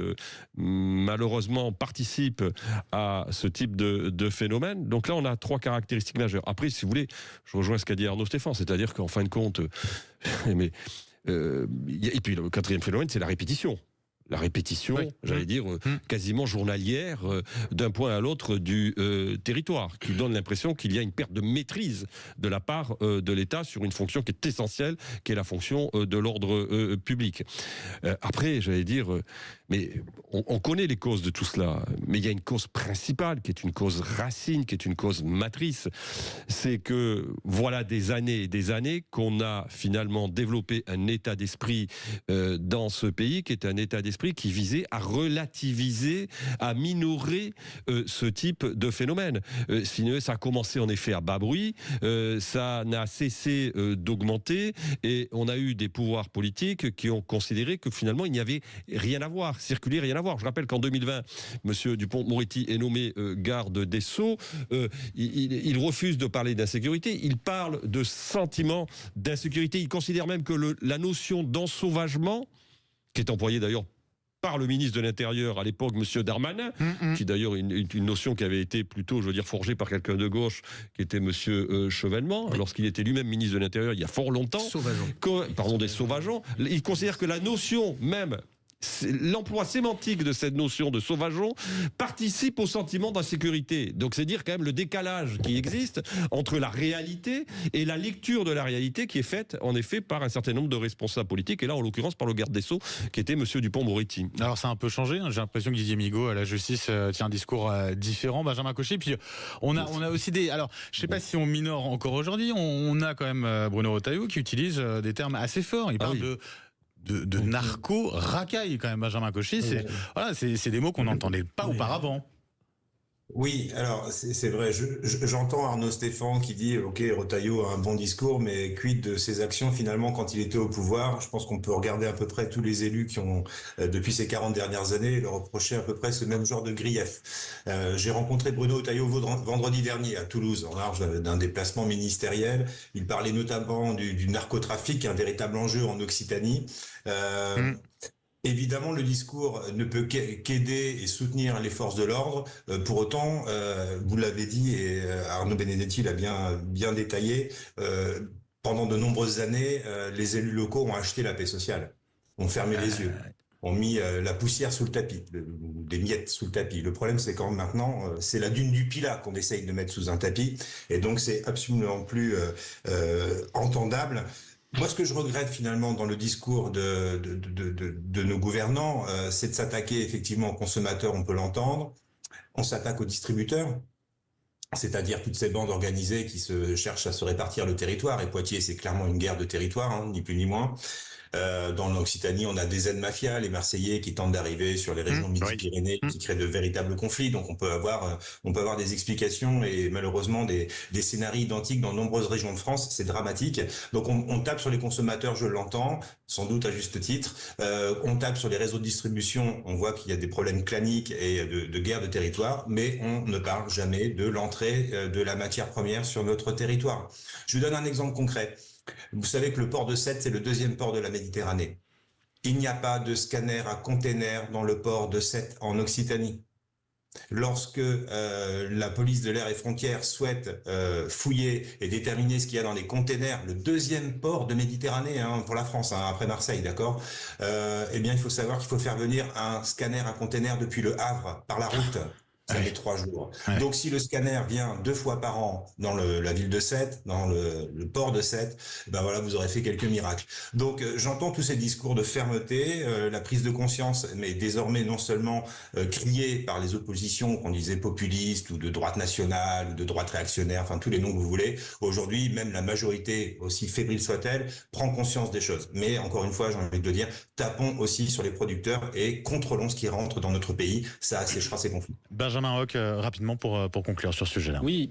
malheureusement participent à ce type de phénomène. Donc là on a 3 caractéristiques majeures. Après, si vous voulez, je rejoins ce qu'a dit Arnaud Stéphane, c'est-à-dire qu'en fin de compte et puis le 4e phénomène, c'est la répétition. La répétition, j'allais dire, quasiment journalière d'un point à l'autre du territoire, qui donne l'impression qu'il y a une perte de maîtrise de la part de l'État sur une fonction qui est essentielle, qui est la fonction de l'ordre public. Après, j'allais dire, mais on connaît les causes de tout cela, mais il y a une cause principale, qui est une cause racine, qui est une cause matrice. C'est que voilà des années et des années qu'on a finalement développé un état d'esprit dans ce pays, qui est un état d'esprit d'esprit qui visait à relativiser, à minorer ce type de phénomène. Ça a commencé en effet à bas bruit, ça n'a cessé d'augmenter, et on a eu des pouvoirs politiques qui ont considéré que finalement il n'y avait rien à voir, circuler, rien à voir. Je rappelle qu'en 2020, M. Dupond-Moretti est nommé garde des Sceaux. Il refuse de parler d'insécurité, il parle de sentiment d'insécurité. Il considère même que la notion d'ensauvagement, qui est employée d'ailleurs par le ministre de l'Intérieur à l'époque, M. Darmanin, qui d'ailleurs une notion qui avait été plutôt, je veux dire, forgée par quelqu'un de gauche, qui était M. Chevènement, lorsqu'il était lui-même ministre de l'Intérieur il y a fort longtemps. Des sauvageons. Il considère que la notion même, l'emploi sémantique de cette notion de sauvageon participe au sentiment d'insécurité. Donc c'est dire quand même le décalage qui existe entre la réalité et la lecture de la réalité qui est faite en effet par un certain nombre de responsables politiques, et là en l'occurrence par le garde des Sceaux qui était M. Dupond-Moretti. Alors ça a un peu changé, hein. J'ai l'impression que Didier Migaud à la justice tient un discours différent, Benjamin Cauchy, puis on a aussi des... Alors je ne sais pas si on minore encore aujourd'hui, on a quand même Bruno Retailleau qui utilise des termes assez forts, il parle de narco-racaille quand même, Benjamin Cauchy. C'est des mots qu'on n'entendait pas auparavant. Oui, alors c'est vrai, j'entends Arnaud Stéphan qui dit « Ok, Retailleau a un bon discours, mais quid de ses actions finalement quand il était au pouvoir ?» Je pense qu'on peut regarder à peu près tous les élus qui ont, depuis ces 40 dernières années, et leur reprocher à peu près ce même genre de grief. J'ai rencontré Bruno Retailleau vendredi dernier à Toulouse, en marge d'un déplacement ministériel. Il parlait notamment du narcotrafic, un véritable enjeu en Occitanie. Évidemment, le discours ne peut qu'aider et soutenir les forces de l'ordre. Pour autant, vous l'avez dit, et Arnaud Benedetti l'a bien détaillé, pendant de nombreuses années, les élus locaux ont acheté la paix sociale, ont fermé les yeux, ont mis la poussière sous le tapis, des miettes sous le tapis. Le problème, c'est quand maintenant, c'est la dune du Pilat qu'on essaye de mettre sous un tapis, et donc c'est absolument plus entendable. Moi, ce que je regrette finalement dans le discours de nos gouvernants, c'est de s'attaquer effectivement aux consommateurs, on peut l'entendre. On s'attaque aux distributeurs, c'est-à-dire toutes ces bandes organisées qui cherchent à se répartir le territoire. Et Poitiers, c'est clairement une guerre de territoire, hein, ni plus ni moins. Dans l'Occitanie, on a des aides-mafias, les Marseillais qui tentent d'arriver sur les régions Midi-Pyrénées, qui créent de véritables conflits. Donc on peut avoir des explications et malheureusement des scénarios identiques dans de nombreuses régions de France. C'est dramatique. Donc on tape sur les consommateurs, je l'entends, sans doute à juste titre. On tape sur les réseaux de distribution. On voit qu'il y a des problèmes claniques et de guerre de territoire, mais on ne parle jamais de l'entrée de la matière première sur notre territoire. Je vous donne un exemple concret. Vous savez que le port de Sète, c'est le deuxième port de la Méditerranée. Il n'y a pas de scanner à container dans le port de Sète en Occitanie. Lorsque la police de l'air et frontières souhaite fouiller et déterminer ce qu'il y a dans les containers, le deuxième port de Méditerranée pour la France, après Marseille, d'accord, eh bien il faut savoir qu'il faut faire venir un scanner à container depuis le Havre par la route. Ça met 3 jours. Donc si le scanner vient 2 fois par an dans la ville de Sète, dans le port de Sète, ben voilà, vous aurez fait quelques miracles. Donc j'entends tous ces discours de fermeté, la prise de conscience, mais désormais non seulement criée par les oppositions qu'on disait populistes ou de droite nationale ou de droite réactionnaire, enfin tous les noms que vous voulez. Aujourd'hui, même la majorité, aussi fébrile soit-elle, prend conscience des choses. Mais encore une fois, j'ai envie de dire, tapons aussi sur les producteurs et contrôlons ce qui rentre dans notre pays. Ça asséchera ces conflits. Benjamin Roch, rapidement pour conclure sur ce sujet-là. Oui,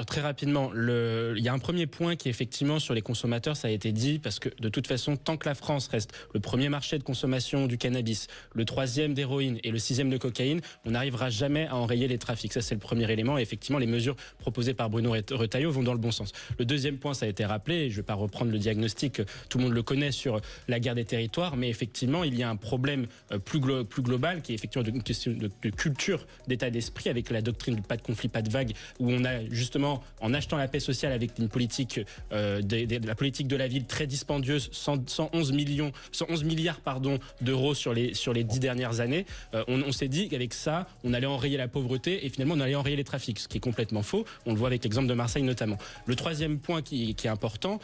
très rapidement. Il y a un premier point qui est effectivement sur les consommateurs, ça a été dit, parce que de toute façon, tant que la France reste le premier marché de consommation du cannabis, le 3e d'héroïne et le 6e de cocaïne, on n'arrivera jamais à enrayer les trafics. Ça, c'est le premier élément. Et effectivement, les mesures proposées par Bruno Retailleau vont dans le bon sens. Le deuxième point, ça a été rappelé, et je ne vais pas reprendre le diagnostic, tout le monde le connaît sur la guerre des territoires, mais effectivement, il y a un problème plus global qui est effectivement une question de culture d'état d'esprit avec la doctrine du pas de conflit, pas de vague, où on a justement, en achetant la paix sociale avec une politique, la politique de la ville très dispendieuse, 111 milliards d'euros sur les 10 dernières années, on s'est dit qu'avec ça, on allait enrayer la pauvreté et finalement on allait enrayer les trafics, ce qui est complètement faux. On le voit avec l'exemple de Marseille notamment. Le troisième point qui est important,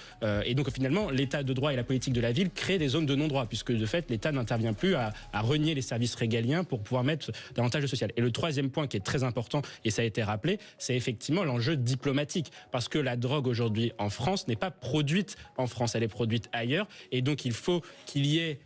et donc finalement l'état de droit et la politique de la ville créent des zones de non-droit, puisque de fait l'État n'intervient plus à renier les services régaliens pour pouvoir mettre davantage de social. Et le troisième point qui est très important, et ça a été rappelé, c'est effectivement l'enjeu diplomatique, parce que la drogue aujourd'hui en France n'est pas produite en France, elle est produite ailleurs, et donc il faut qu'il y ait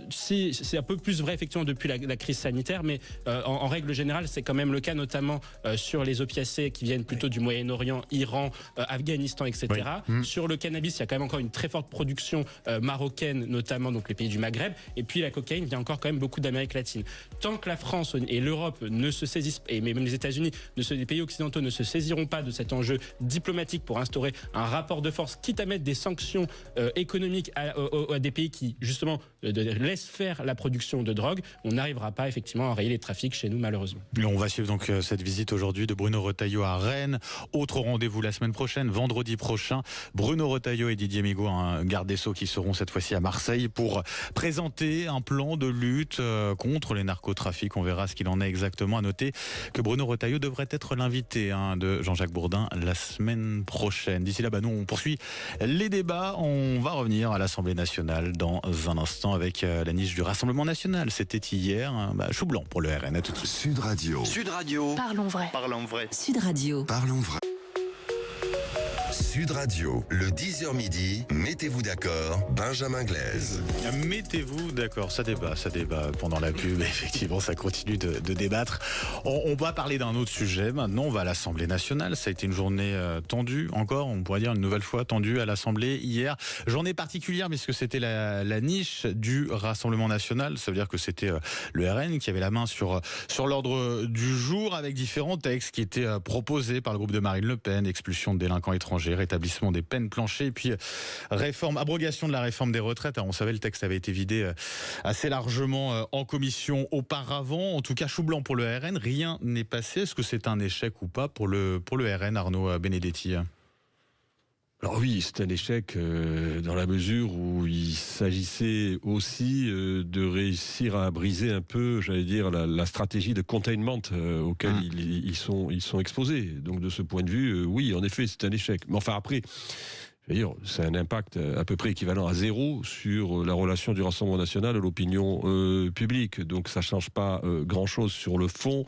si c'est un peu plus vrai effectivement depuis la crise sanitaire, mais en règle générale, c'est quand même le cas, notamment sur les opiacés qui viennent plutôt du Moyen-Orient, Iran, Afghanistan, etc. Oui. Sur le cannabis, il y a quand même encore une très forte production marocaine, notamment donc les pays du Maghreb, et puis la cocaïne vient encore quand même beaucoup d'Amérique latine. Tant que la France et l'Europe ne se saisissent, et même les États-Unis, les pays occidentaux ne se saisiront pas de cet enjeu diplomatique pour instaurer un rapport de force, quitte à mettre des sanctions économiques à des pays qui justement laissent faire la production de drogue, on n'arrivera pas effectivement à enrayer les trafics chez nous, malheureusement. Et on va suivre donc cette visite aujourd'hui de Bruno Retailleau à Rennes. Autre rendez-vous la semaine prochaine, vendredi prochain. Bruno Retailleau et Didier Migaud, un garde des Sceaux, qui seront cette fois-ci à Marseille pour présenter un plan de lutte contre les narcotrafics. On verra ce qu'il en est exactement. À noter que Bruno Retailleau devrait être l'invité de Jean-Jacques Bourdin la semaine prochaine. D'ici là, nous on poursuit les débats. On va revenir à l'Assemblée nationale dans un instant avec la niche du Rassemblement national. C'était hier, chou blanc pour le RN. À tout de suite. Sud Radio. Sud Radio. Parlons vrai. Parlons vrai. Sud Radio. Parlons vrai. Sud Radio, le 10h midi, mettez-vous d'accord, Benjamin Glaise. Mettez-vous d'accord, ça débat pendant la pub, effectivement ça continue de débattre. On va parler d'un autre sujet, maintenant on va à l'Assemblée nationale, ça a été une journée tendue encore, on pourrait dire une nouvelle fois tendue à l'Assemblée hier. Journée particulière puisque c'était la niche du Rassemblement national, ça veut dire que c'était le RN qui avait la main sur l'ordre du jour avec différents textes qui étaient proposés par le groupe de Marine Le Pen, expulsion de délinquants étrangers, rétablissement des peines planchées, et puis abrogation de la réforme des retraites. Alors, on savait le texte avait été vidé assez largement en commission auparavant. En tout cas, chou blanc pour le RN, rien n'est passé. Est-ce que c'est un échec ou pas pour le RN, Arnaud Benedetti? Alors oui, c'est un échec dans la mesure où il s'agissait aussi de réussir à briser un peu, j'allais dire, la stratégie de containment auquel ils sont exposés. Donc de ce point de vue, oui, en effet, c'est un échec. Mais enfin après, c'est un impact à peu près équivalent à 0 sur la relation du Rassemblement national à l'opinion publique. Donc ça ne change pas grand-chose sur le fond.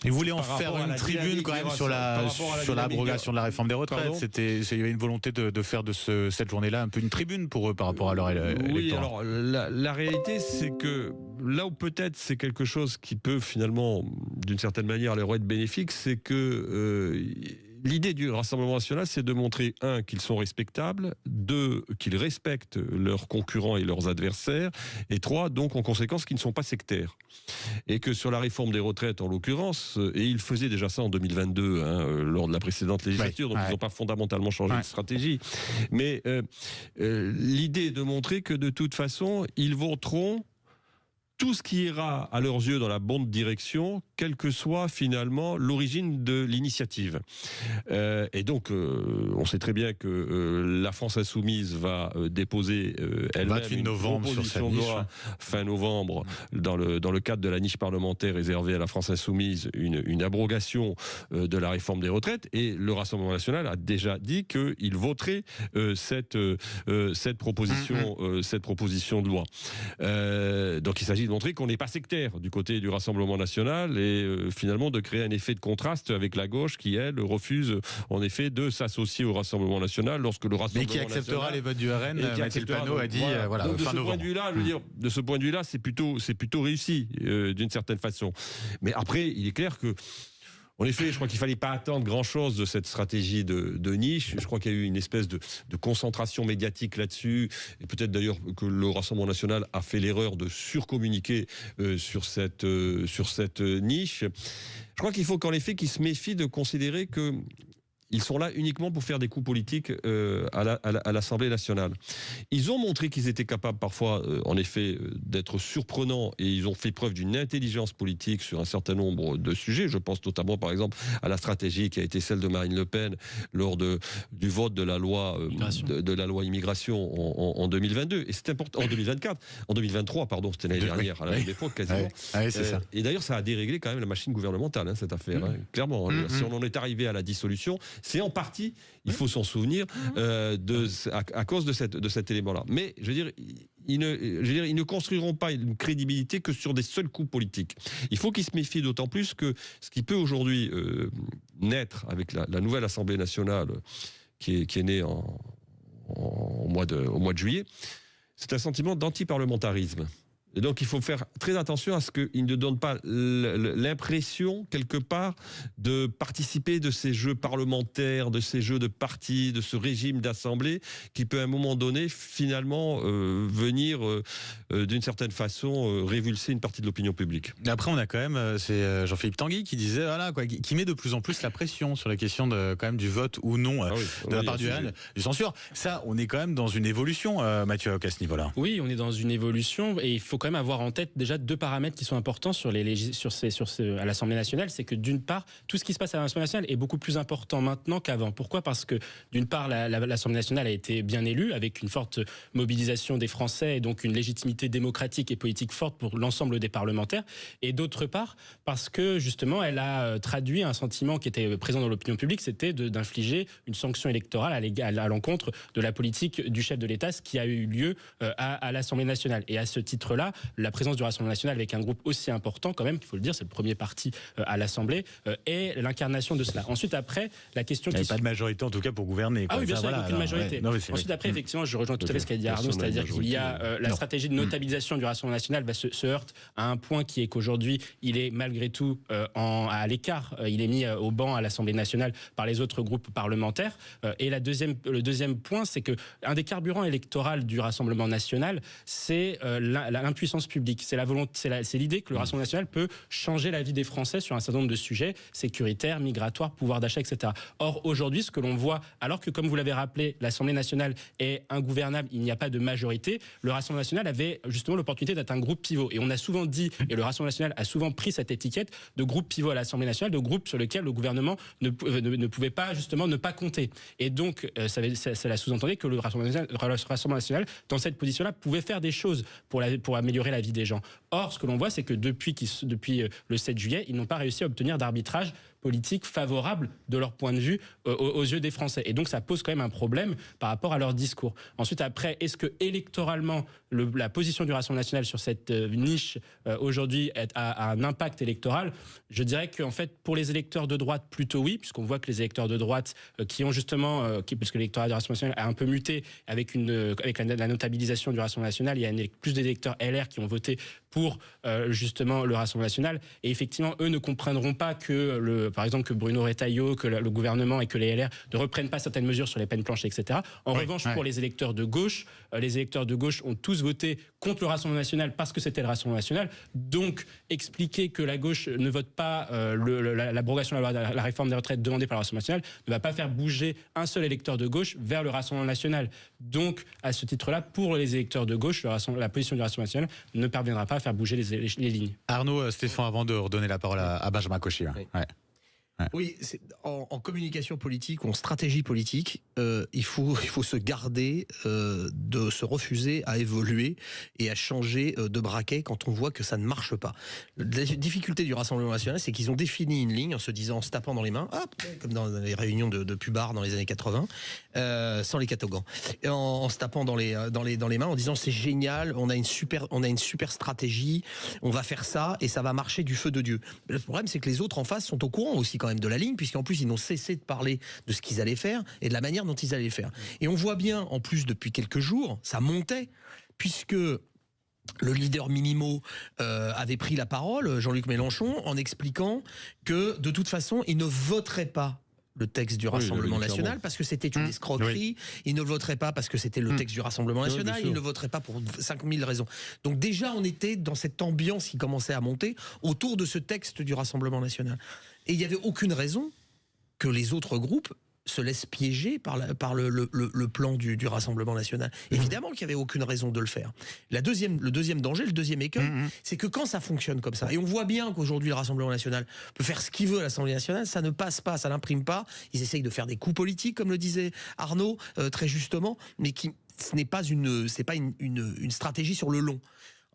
Ils voulaient en faire une tribune quand même sur l'abrogation de la réforme des retraites. Il y avait une volonté de faire de cette journée-là un peu une tribune pour eux par rapport à leur électorat. Oui, alors la réalité, c'est que là où peut-être c'est quelque chose qui peut finalement, d'une certaine manière, leur être bénéfique, c'est que l'idée du Rassemblement national, c'est de montrer, 1, qu'ils sont respectables, 2, qu'ils respectent leurs concurrents et leurs adversaires, et 3, donc en conséquence, qu'ils ne sont pas sectaires. Et que sur la réforme des retraites, en l'occurrence, et ils faisaient déjà ça en 2022, lors de la précédente législature, donc ils n'ont pas fondamentalement changé de stratégie. Mais l'idée est de montrer que de toute façon, ils voteront tout ce qui ira à leurs yeux dans la bonne direction, quelle que soit finalement l'origine de l'initiative. Et donc, on sait très bien que la France insoumise va déposer elle-même une proposition de loi fin novembre dans le cadre de la niche parlementaire réservée à la France insoumise, une abrogation de la réforme des retraites. Et le Rassemblement national a déjà dit qu'il voterait cette proposition de loi. Donc, il s'agit de montrer qu'on n'est pas sectaire du côté du Rassemblement national et finalement de créer un effet de contraste avec la gauche qui, elle, refuse en effet de s'associer au Rassemblement national lorsque le Rassemblement national... Mais qui acceptera les votes du RN, Mathilde Panot a dit donc, de ce point de vue-là, c'est plutôt réussi d'une certaine façon. Mais après, il est clair que en effet, je crois qu'il ne fallait pas attendre grand-chose de cette stratégie de niche. Je crois qu'il y a eu une espèce de concentration médiatique là-dessus. Et peut-être d'ailleurs que le Rassemblement national a fait l'erreur de surcommuniquer sur cette niche. Je crois qu'il faut qu'en effet qu'ils se méfient de considérer que ils sont là uniquement pour faire des coups politiques à l'Assemblée nationale. Ils ont montré qu'ils étaient capables parfois, en effet, d'être surprenants et ils ont fait preuve d'une intelligence politique sur un certain nombre de sujets. Je pense notamment, par exemple, à la stratégie qui a été celle de Marine Le Pen lors du vote de la loi immigration en 2022. Et c'est important, en 2024, en 2023, pardon, c'était l'année dernière, à la même époque quasiment. C'est ça. Et d'ailleurs, ça a déréglé quand même la machine gouvernementale, cette affaire. Clairement, si on en est arrivé à la dissolution, c'est en partie, il faut s'en souvenir, à cause de cet élément-là. Mais, je veux dire, ils ne construiront pas une crédibilité que sur des seuls coups politiques. Il faut qu'ils se méfient d'autant plus que ce qui peut aujourd'hui naître avec la nouvelle Assemblée nationale qui est née au mois de juillet, c'est un sentiment d'anti-parlementarisme. Et donc il faut faire très attention à ce qu'il ne donne pas l'impression, quelque part, de participer de ces jeux parlementaires, de ces jeux de partis, de ce régime d'assemblée, qui peut à un moment donné, finalement, venir, d'une certaine façon, révulser une partie de l'opinion publique. Et après, on a quand même, c'est Jean-Philippe Tanguy qui disait, voilà, quoi, qui met de plus en plus la pression sur la question de, quand même, du vote ou non de la part du RN, du censure. Ça, on est quand même dans une évolution, Mathieu Hauck, à ce niveau-là. Oui, on est dans une évolution et il faut quand même avoir en tête déjà deux paramètres qui sont importants à l'Assemblée nationale. C'est que d'une part, tout ce qui se passe à l'Assemblée nationale est beaucoup plus important maintenant qu'avant. Pourquoi ? Parce que d'une part, l'Assemblée nationale a été bien élue avec une forte mobilisation des Français et donc une légitimité démocratique et politique forte pour l'ensemble des parlementaires. Et d'autre part, parce que justement, elle a traduit un sentiment qui était présent dans l'opinion publique, c'était d'infliger une sanction électorale à l'encontre de la politique du chef de l'État, ce qui a eu lieu à l'Assemblée nationale. Et à ce titre-là, la présence du Rassemblement national avec un groupe aussi important, quand même, il faut le dire, c'est le premier parti à l'Assemblée, est l'incarnation de cela. Ensuite, après, la question... Il n'y a pas de majorité, en tout cas, pour gouverner. Ah oui, bien sûr, il n'y a aucune majorité. Non, ensuite, après, effectivement, je rejoins tout à fait ce qu'a dit Arnaud, c'est-à-dire qu'il y a la stratégie de notabilisation du Rassemblement national se heurte à un point qui est qu'aujourd'hui, il est malgré tout à l'écart, il est mis au banc à l'Assemblée nationale par les autres groupes parlementaires. Et le deuxième point, c'est que un des carburants électoraux du Rassemblement national, c'est l'impuissance publique. C'est l'idée que le Rassemblement national peut changer la vie des Français sur un certain nombre de sujets sécuritaires, migratoires, pouvoir d'achat, etc. Or, aujourd'hui, ce que l'on voit, alors que, comme vous l'avez rappelé, l'Assemblée nationale est ingouvernable, il n'y a pas de majorité, le Rassemblement national avait justement l'opportunité d'être un groupe pivot. Et on a souvent dit, et le Rassemblement national a souvent pris cette étiquette de groupe pivot à l'Assemblée nationale, de groupe sur lequel le gouvernement ne pouvait pas, justement, ne pas compter. Et donc, cela sous-entendait que le Rassemblement national, dans cette position-là, pouvait faire des choses pour améliorer la vie des gens. Or, ce que l'on voit, c'est que depuis le 7 juillet, ils n'ont pas réussi à obtenir d'arbitrage politique favorable de leur point de vue aux yeux des Français. Et donc, ça pose quand même un problème par rapport à leur discours. Ensuite, après, est-ce que électoralement, la position du Rassemblement national sur cette niche aujourd'hui a un impact électoral? Je dirais qu'en fait, pour les électeurs de droite, plutôt oui, puisqu'on voit que les électeurs de droite qui ont justement, parce que l'électorat du Rassemblement national a un peu muté avec la notabilisation du Rassemblement national, il y a plus d'électeurs LR qui ont voté pour justement le Rassemblement national. Et effectivement, eux ne comprendront pas que par exemple, que Bruno Retailleau, que le gouvernement et que les LR ne reprennent pas certaines mesures sur les peines planchées, etc. En revanche, pour les électeurs de gauche ont tous voté contre le Rassemblement national parce que c'était le Rassemblement national. Donc, expliquer que la gauche ne vote pas l'abrogation de la réforme des retraites demandée par le Rassemblement national ne va pas faire bouger un seul électeur de gauche vers le Rassemblement national. Donc, à ce titre-là, pour les électeurs de gauche, la position du Rassemblement national ne parviendra pas à faire bouger les lignes. Arnaud, Stéphane, avant de redonner la parole à Benjamin Cauchy. Oui. Oui, en communication politique ou en stratégie politique, il faut se garder de se refuser à évoluer et à changer de braquet quand on voit que ça ne marche pas. La difficulté du Rassemblement national, c'est qu'ils ont défini une ligne en se disant, en se tapant dans les mains, comme dans les réunions de Pubard dans les années 80, sans les catogans, et en se tapant dans les mains, en disant c'est génial, on a une super stratégie, on va faire ça et ça va marcher du feu de Dieu. Le problème, c'est que les autres en face sont au courant aussi quand même de la ligne, puisqu'en plus ils n'ont cessé de parler de ce qu'ils allaient faire et de la manière dont ils allaient le faire. Et on voit bien, en plus depuis quelques jours, ça montait, puisque le leader Minimo avait pris la parole, Jean-Luc Mélenchon, en expliquant que de toute façon il ne voterait pas le texte du Rassemblement national parce que c'était une escroquerie, il ne le voterait pas parce que c'était le texte du Rassemblement national, il ne le voterait pas pour 5000 raisons. Donc déjà on était dans cette ambiance qui commençait à monter autour de ce texte du Rassemblement national. Et il n'y avait aucune raison que les autres groupes se laissent piéger par le plan du Rassemblement national. Évidemment qu'il n'y avait aucune raison de le faire. Le deuxième danger, le deuxième écueil, c'est que quand ça fonctionne comme ça, et on voit bien qu'aujourd'hui le Rassemblement national peut faire ce qu'il veut à l'Assemblée nationale, ça ne passe pas, ça n'imprime pas. Ils essayent de faire des coups politiques, comme le disait Arnaud, très justement, mais ce n'est pas une stratégie sur le long.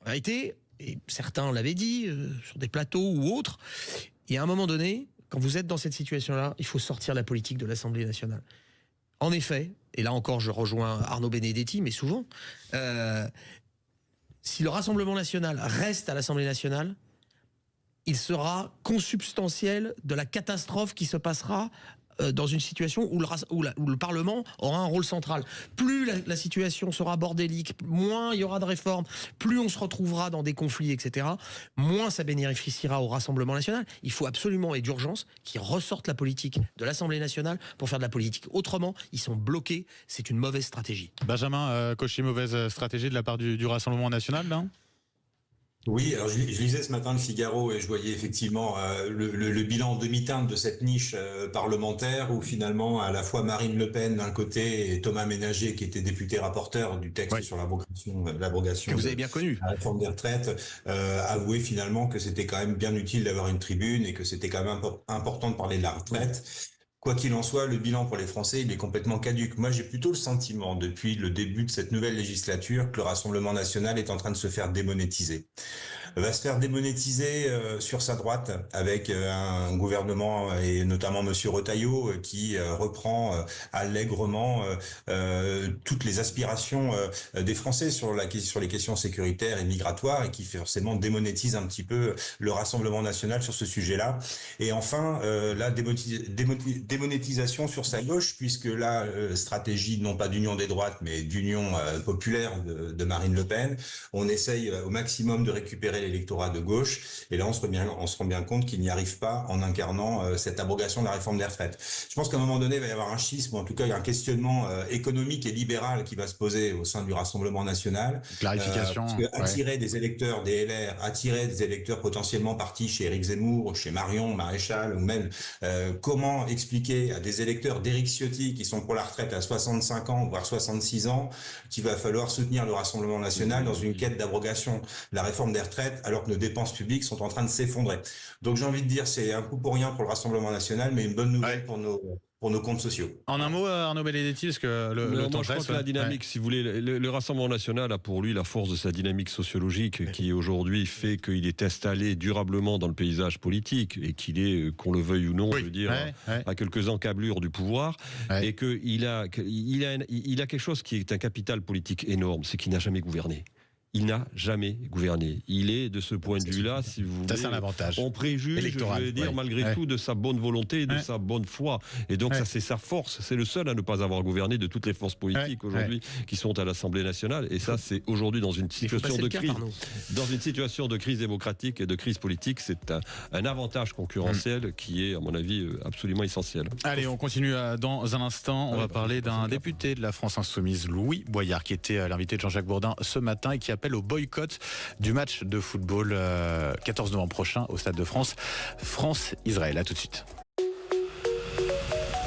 En réalité, et certains l'avaient dit, sur des plateaux ou autres, il y a un moment donné, quand vous êtes dans cette situation-là, il faut sortir la politique de l'Assemblée nationale. En effet, et là encore je rejoins Arnaud Benedetti, mais souvent, si le Rassemblement national reste à l'Assemblée nationale, il sera consubstantiel de la catastrophe qui se passera dans une situation où le Parlement aura un rôle central. Plus la situation sera bordélique, moins il y aura de réformes, plus on se retrouvera dans des conflits, etc., moins ça bénéficiera au Rassemblement national. Il faut absolument et d'urgence qu'ils ressortent la politique de l'Assemblée nationale pour faire de la politique. Autrement, ils sont bloqués. C'est une mauvaise stratégie. Benjamin Cauchy, mauvaise stratégie de la part du Rassemblement national, là ? Oui, alors je lisais ce matin le Figaro et je voyais effectivement le bilan en demi-teinte de cette niche parlementaire où finalement à la fois Marine Le Pen d'un côté et Thomas Ménager qui était député rapporteur du texte sur l'abrogation que vous avez bien connu, la réforme des retraites, avouaient finalement que c'était quand même bien utile d'avoir une tribune et que c'était quand même important de parler de la retraite. Quoi qu'il en soit, le bilan pour les Français, il est complètement caduc. Moi, j'ai plutôt le sentiment, depuis le début de cette nouvelle législature, que le Rassemblement national est en train de se faire démonétiser. Va se faire démonétiser sur sa droite avec un gouvernement et notamment Monsieur Retailleau qui reprend allègrement toutes les aspirations des Français sur les questions sécuritaires et migratoires et qui forcément démonétise un petit peu le Rassemblement national sur ce sujet-là. Et enfin, la démonétisation sur sa gauche, puisque la stratégie non pas d'union des droites mais d'union populaire de Marine Le Pen, on essaye au maximum de récupérer l'électorat de gauche, et là on se rend bien compte qu'il n'y arrive pas en incarnant cette abrogation de la réforme des retraites. Je pense qu'à un moment donné il va y avoir un schisme, ou en tout cas il y a un questionnement économique et libéral qui va se poser au sein du Rassemblement national. Clarification. Parce que attirer des électeurs des LR, attirer des électeurs potentiellement partis chez Éric Zemmour, chez Marion Maréchal, ou même comment expliquer à des électeurs d'Éric Ciotti qui sont pour la retraite à 65 ans, voire 66 ans, qu'il va falloir soutenir le Rassemblement national dans une quête d'abrogation de la réforme des retraites, alors que nos dépenses publiques sont en train de s'effondrer. Donc j'ai envie de dire, c'est un coup pour rien pour le Rassemblement national, mais une bonne nouvelle pour nos comptes sociaux. En un mot, Arnaud Benedetti, parce que le temps je crois passe, que la dynamique, si vous voulez, le Rassemblement national a pour lui la force de sa dynamique sociologique qui aujourd'hui fait qu'il est installé durablement dans le paysage politique et qu'il est, qu'on le veuille ou non, je veux dire, à quelques encablures du pouvoir, et qu'il a quelque chose qui est un capital politique énorme, c'est qu'il n'a jamais gouverné. Il n'a jamais gouverné. Il est, de ce point de vue-là, si vous voulez, c'est un avantage. On préjuge, je vais dire, malgré tout, de sa bonne volonté et de sa bonne foi. Et donc, ça, c'est sa force. C'est le seul à ne pas avoir gouverné de toutes les forces politiques aujourd'hui qui sont à l'Assemblée nationale. Et ça, c'est aujourd'hui dans une situation de crise. Dans une situation de crise démocratique et de crise politique, c'est un avantage concurrentiel qui est, à mon avis, absolument essentiel. Allez, on continue dans un instant. On va parler d'un député de la France Insoumise, Louis Boyard, qui était l'invité de Jean-Jacques Bourdin ce matin et qui appelle au boycott du match de football 14 novembre prochain au Stade de France. France-Israël. À tout de suite.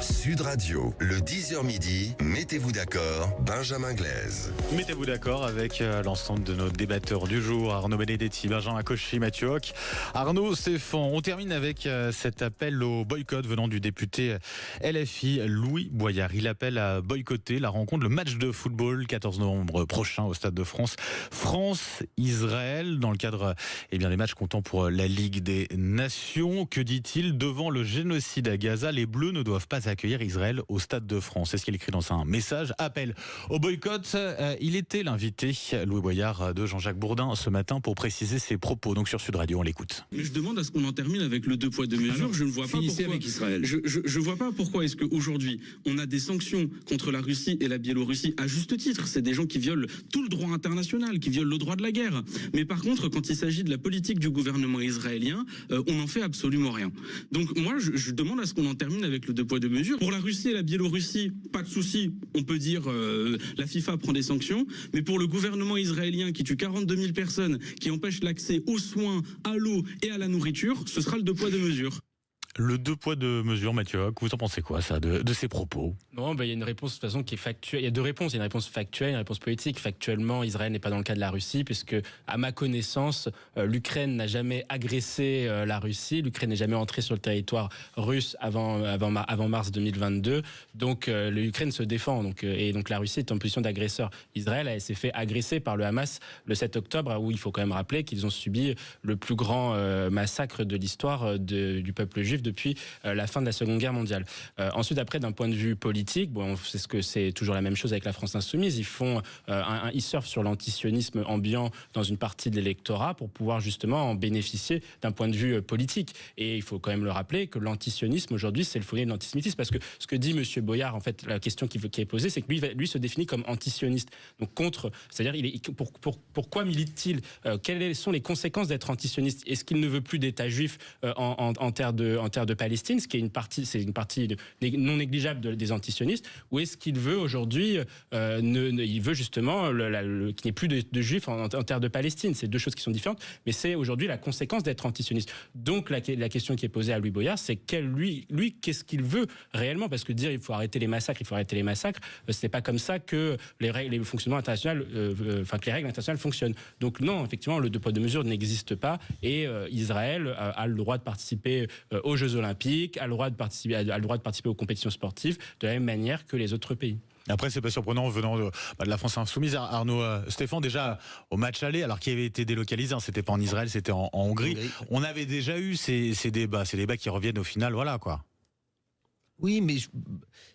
Sud Radio, le 10h midi, mettez-vous d'accord, Benjamin Glaise. Mettez-vous d'accord avec l'ensemble de nos débatteurs du jour, Arnaud Benedetti, Benjamin Cauchy, Mathieu Hoc, Arnaud Stéphane. On termine avec cet appel au boycott venant du député LFI Louis Boyard. Il appelle à boycotter la rencontre, le match de football 14 novembre prochain au Stade de France. France-Israël, dans le cadre des matchs comptant pour la Ligue des Nations. Que dit-il? Devant le génocide à Gaza, les Bleus ne doivent pas accueillir Israël au Stade de France. C'est ce qu'il écrit dans un message. Appel au boycott. Il était l'invité, Louis Boyard, de Jean-Jacques Bourdin ce matin pour préciser ses propos. Donc sur Sud Radio, on l'écoute. Mais je demande à ce qu'on en termine avec le 2 poids 2 mesures. Je ne vois pas pourquoi. Avec Israël. Je vois pas pourquoi est-ce qu'aujourd'hui on a des sanctions contre la Russie et la Biélorussie à juste titre. C'est des gens qui violent tout le droit international, qui violent le droit de la guerre. Mais par contre, quand il s'agit de la politique du gouvernement israélien, on n'en fait absolument rien. Donc moi, je demande à ce qu'on en termine avec le 2 poids 2 mesures. Pour la Russie et la Biélorussie, pas de souci, on peut dire la FIFA prend des sanctions, mais pour le gouvernement israélien qui tue 42 000 personnes, qui empêche l'accès aux soins, à l'eau et à la nourriture, ce sera le 2 poids 2 mesures. Le 2 poids 2 mesures, Mathieu Hoc, vous en pensez quoi ça de ces propos? Non, il y a une réponse de toute façon qui est factuelle. Il y a deux réponses. Il y a une réponse factuelle, une réponse politique. Factuellement, Israël n'est pas dans le cas de la Russie, puisque, à ma connaissance, l'Ukraine n'a jamais agressé la Russie. L'Ukraine n'est jamais entrée sur le territoire russe avant mars 2022. Donc, l'Ukraine se défend. Et donc, la Russie est en position d'agresseur. Israël s'est fait agresser par le Hamas le 7 octobre, où il faut quand même rappeler qu'ils ont subi le plus grand massacre de l'histoire du peuple juif depuis la fin de la Seconde Guerre mondiale. Ensuite, après, d'un point de vue politique, bon, c'est ce que c'est toujours la même chose avec la France insoumise. Ils surfent sur l'antisionisme ambiant dans une partie de l'électorat pour pouvoir justement en bénéficier d'un point de vue politique. Et il faut quand même le rappeler que l'antisionisme aujourd'hui, c'est le fondement de l'antisémitisme, parce que ce que dit Monsieur Boyard, en fait, la question qui est posée, c'est que lui se définit comme antisioniste. Donc contre, c'est-à-dire pourquoi milite-t-il quelles sont les conséquences d'être antisioniste? Est-ce qu'il ne veut plus d'État juif en terre de Palestine, ce qui est une partie non négligeable des antisionistes, ou est-ce qu'il veut aujourd'hui, il veut justement qu'il n'y ait plus de juifs en terre de Palestine? C'est deux choses qui sont différentes, mais c'est aujourd'hui la conséquence d'être antisioniste. Donc la question qui est posée à Louis Boyard, c'est lui qu'est-ce qu'il veut réellement? Parce que dire il faut arrêter les massacres, c'est pas comme ça que les règles internationales fonctionnent. Donc non, effectivement, le deux poids deux mesures n'existe pas, et Israël a le droit de participer aux Jeux Olympiques, a le droit de participer aux compétitions sportives de la même manière que les autres pays. Après, c'est pas surprenant venant de la France insoumise. Arnaud, Stéphane, déjà au match aller, alors qu'il avait été délocalisé, c'était pas en Israël, c'était en Hongrie. On avait déjà eu ces débats qui reviennent au final, voilà quoi. Oui, mais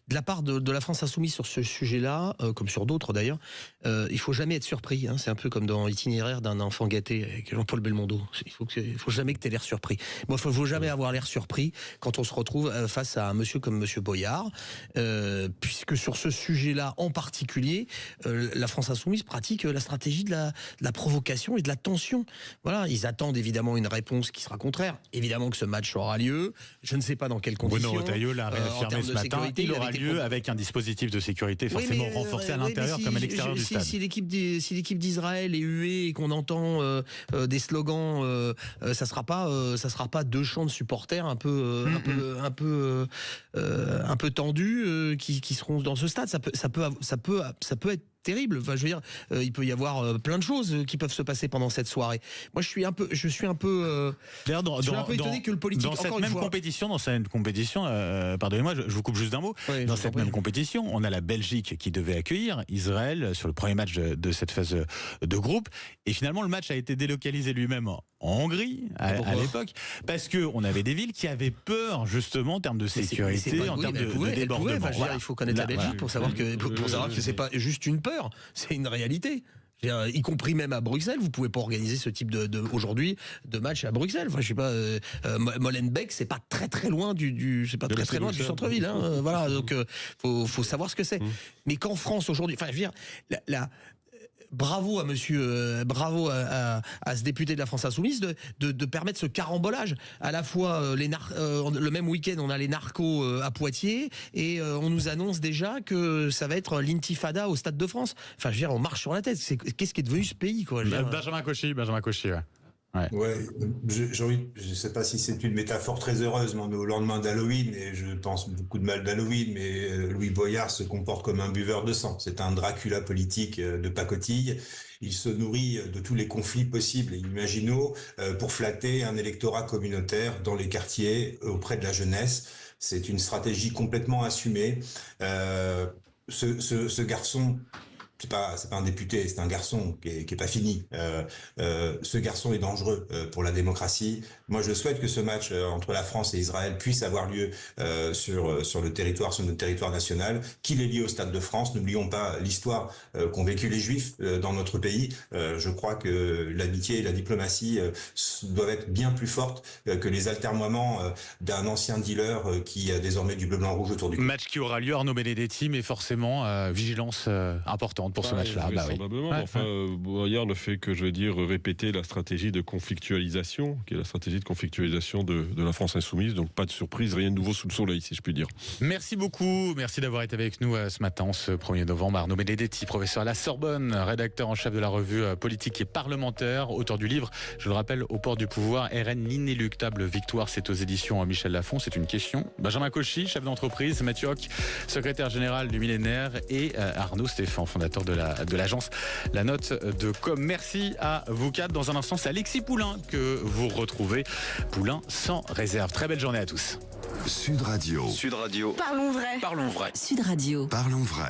de la part de la France insoumise sur ce sujet-là, comme sur d'autres d'ailleurs, il faut jamais être surpris. Hein. C'est un peu comme dans l'itinéraire d'un enfant gâté avec Jean-Paul Belmondo. Il faut jamais que tu aies l'air surpris. Bon, il faut jamais avoir l'air surpris quand on se retrouve face à un monsieur comme Monsieur Boyard, puisque sur ce sujet-là en particulier, la France insoumise pratique la stratégie de la provocation et de la tension. Voilà, ils attendent évidemment une réponse qui sera contraire. Évidemment que ce match aura lieu. Je ne sais pas dans quelles conditions. Bruno Retailleau l'a réaffirmé ce matin. Il aura lieu avec un dispositif de sécurité forcément renforcé à l'intérieur comme à l'extérieur du stade. Si l'équipe d'Israël est huée et qu'on entend des slogans, ça sera pas deux chants de supporters un peu tendus qui seront dans ce stade. Ça peut être terrible. Enfin, je veux dire, il peut y avoir plein de choses qui peuvent se passer pendant cette soirée. Moi, je suis un peu étonné que le politique, dans cette même compétition, pardonnez-moi, je vous coupe juste d'un mot. Oui, dans cette même compétition, on a la Belgique qui devait accueillir Israël sur le premier match de cette phase de groupe, et finalement le match a été délocalisé lui-même en Hongrie à l'époque, parce que on avait des villes qui avaient peur justement en termes de sécurité, en termes de débordement. Il faut connaître la Belgique pour savoir que c'est pas juste une peur, c'est une réalité. Y compris même à Bruxelles, vous pouvez pas organiser ce type aujourd'hui de match à Bruxelles. Enfin, je sais pas, Molenbeek, c'est pas très loin du centre-ville. Hein, voilà, donc faut savoir ce que c'est. Mais qu'en France aujourd'hui, enfin, je veux dire, bravo à ce député de la France insoumise de permettre ce carambolage. À la fois le même week-end on a les narcos à Poitiers et on nous annonce déjà que ça va être l'intifada au Stade de France. Enfin, je veux dire, on marche sur la tête. Qu'est-ce qui est devenu ce pays, quoi? Benjamin Cauchy, ouais. Ouais, je sais pas si c'est une métaphore très heureuse, mais on est au lendemain d'Halloween et je pense beaucoup de mal d'Halloween, mais Louis Boyard se comporte comme un buveur de sang. C'est un Dracula politique de pacotille. Il se nourrit de tous les conflits possibles et imaginaux pour flatter un électorat communautaire dans les quartiers auprès de la jeunesse. C'est une stratégie complètement assumée. Ce garçon, c'est pas un député, c'est un garçon qui est pas fini. Ce garçon est dangereux pour la démocratie. Moi, je souhaite que ce match entre la France et Israël puisse avoir lieu sur notre territoire national, qu'il est lié au Stade de France. N'oublions pas l'histoire qu'ont vécu les Juifs dans notre pays. Je crois que l'amitié et la diplomatie doivent être bien plus fortes que les altermoiements d'un ancien dealer qui a désormais du bleu, blanc, rouge autour du cou. Match qui aura lieu, Arnaud Benedetti, mais forcément vigilance importante pour ce match-là. Probablement. Boyard ne fait que, répéter la stratégie de conflictualisation, qui est la stratégie de conflictualisation de la France insoumise. Donc pas de surprise, rien de nouveau sous le soleil, si je puis dire. Merci beaucoup. Merci d'avoir été avec nous ce matin, ce 1er novembre. Arnaud Benedetti, professeur à la Sorbonne, rédacteur en chef de la revue politique et parlementaire, auteur du livre, je le rappelle, Aux portes du pouvoir, RN, l'inéluctable victoire. C'est aux éditions Michel Lafon. C'est une question. Benjamin Cauchy, chef d'entreprise, Mathieu Hoc, secrétaire général du Millénaire, et Arnaud Stéphane, fondateur de l'agence La Note de Com. Merci à vous quatre. Dans un instant, c'est Alexis Poulain que vous retrouvez. Poulain sans réserve. Très belle journée à tous. Sud Radio. Parlons vrai. Sud Radio. Parlons vrai.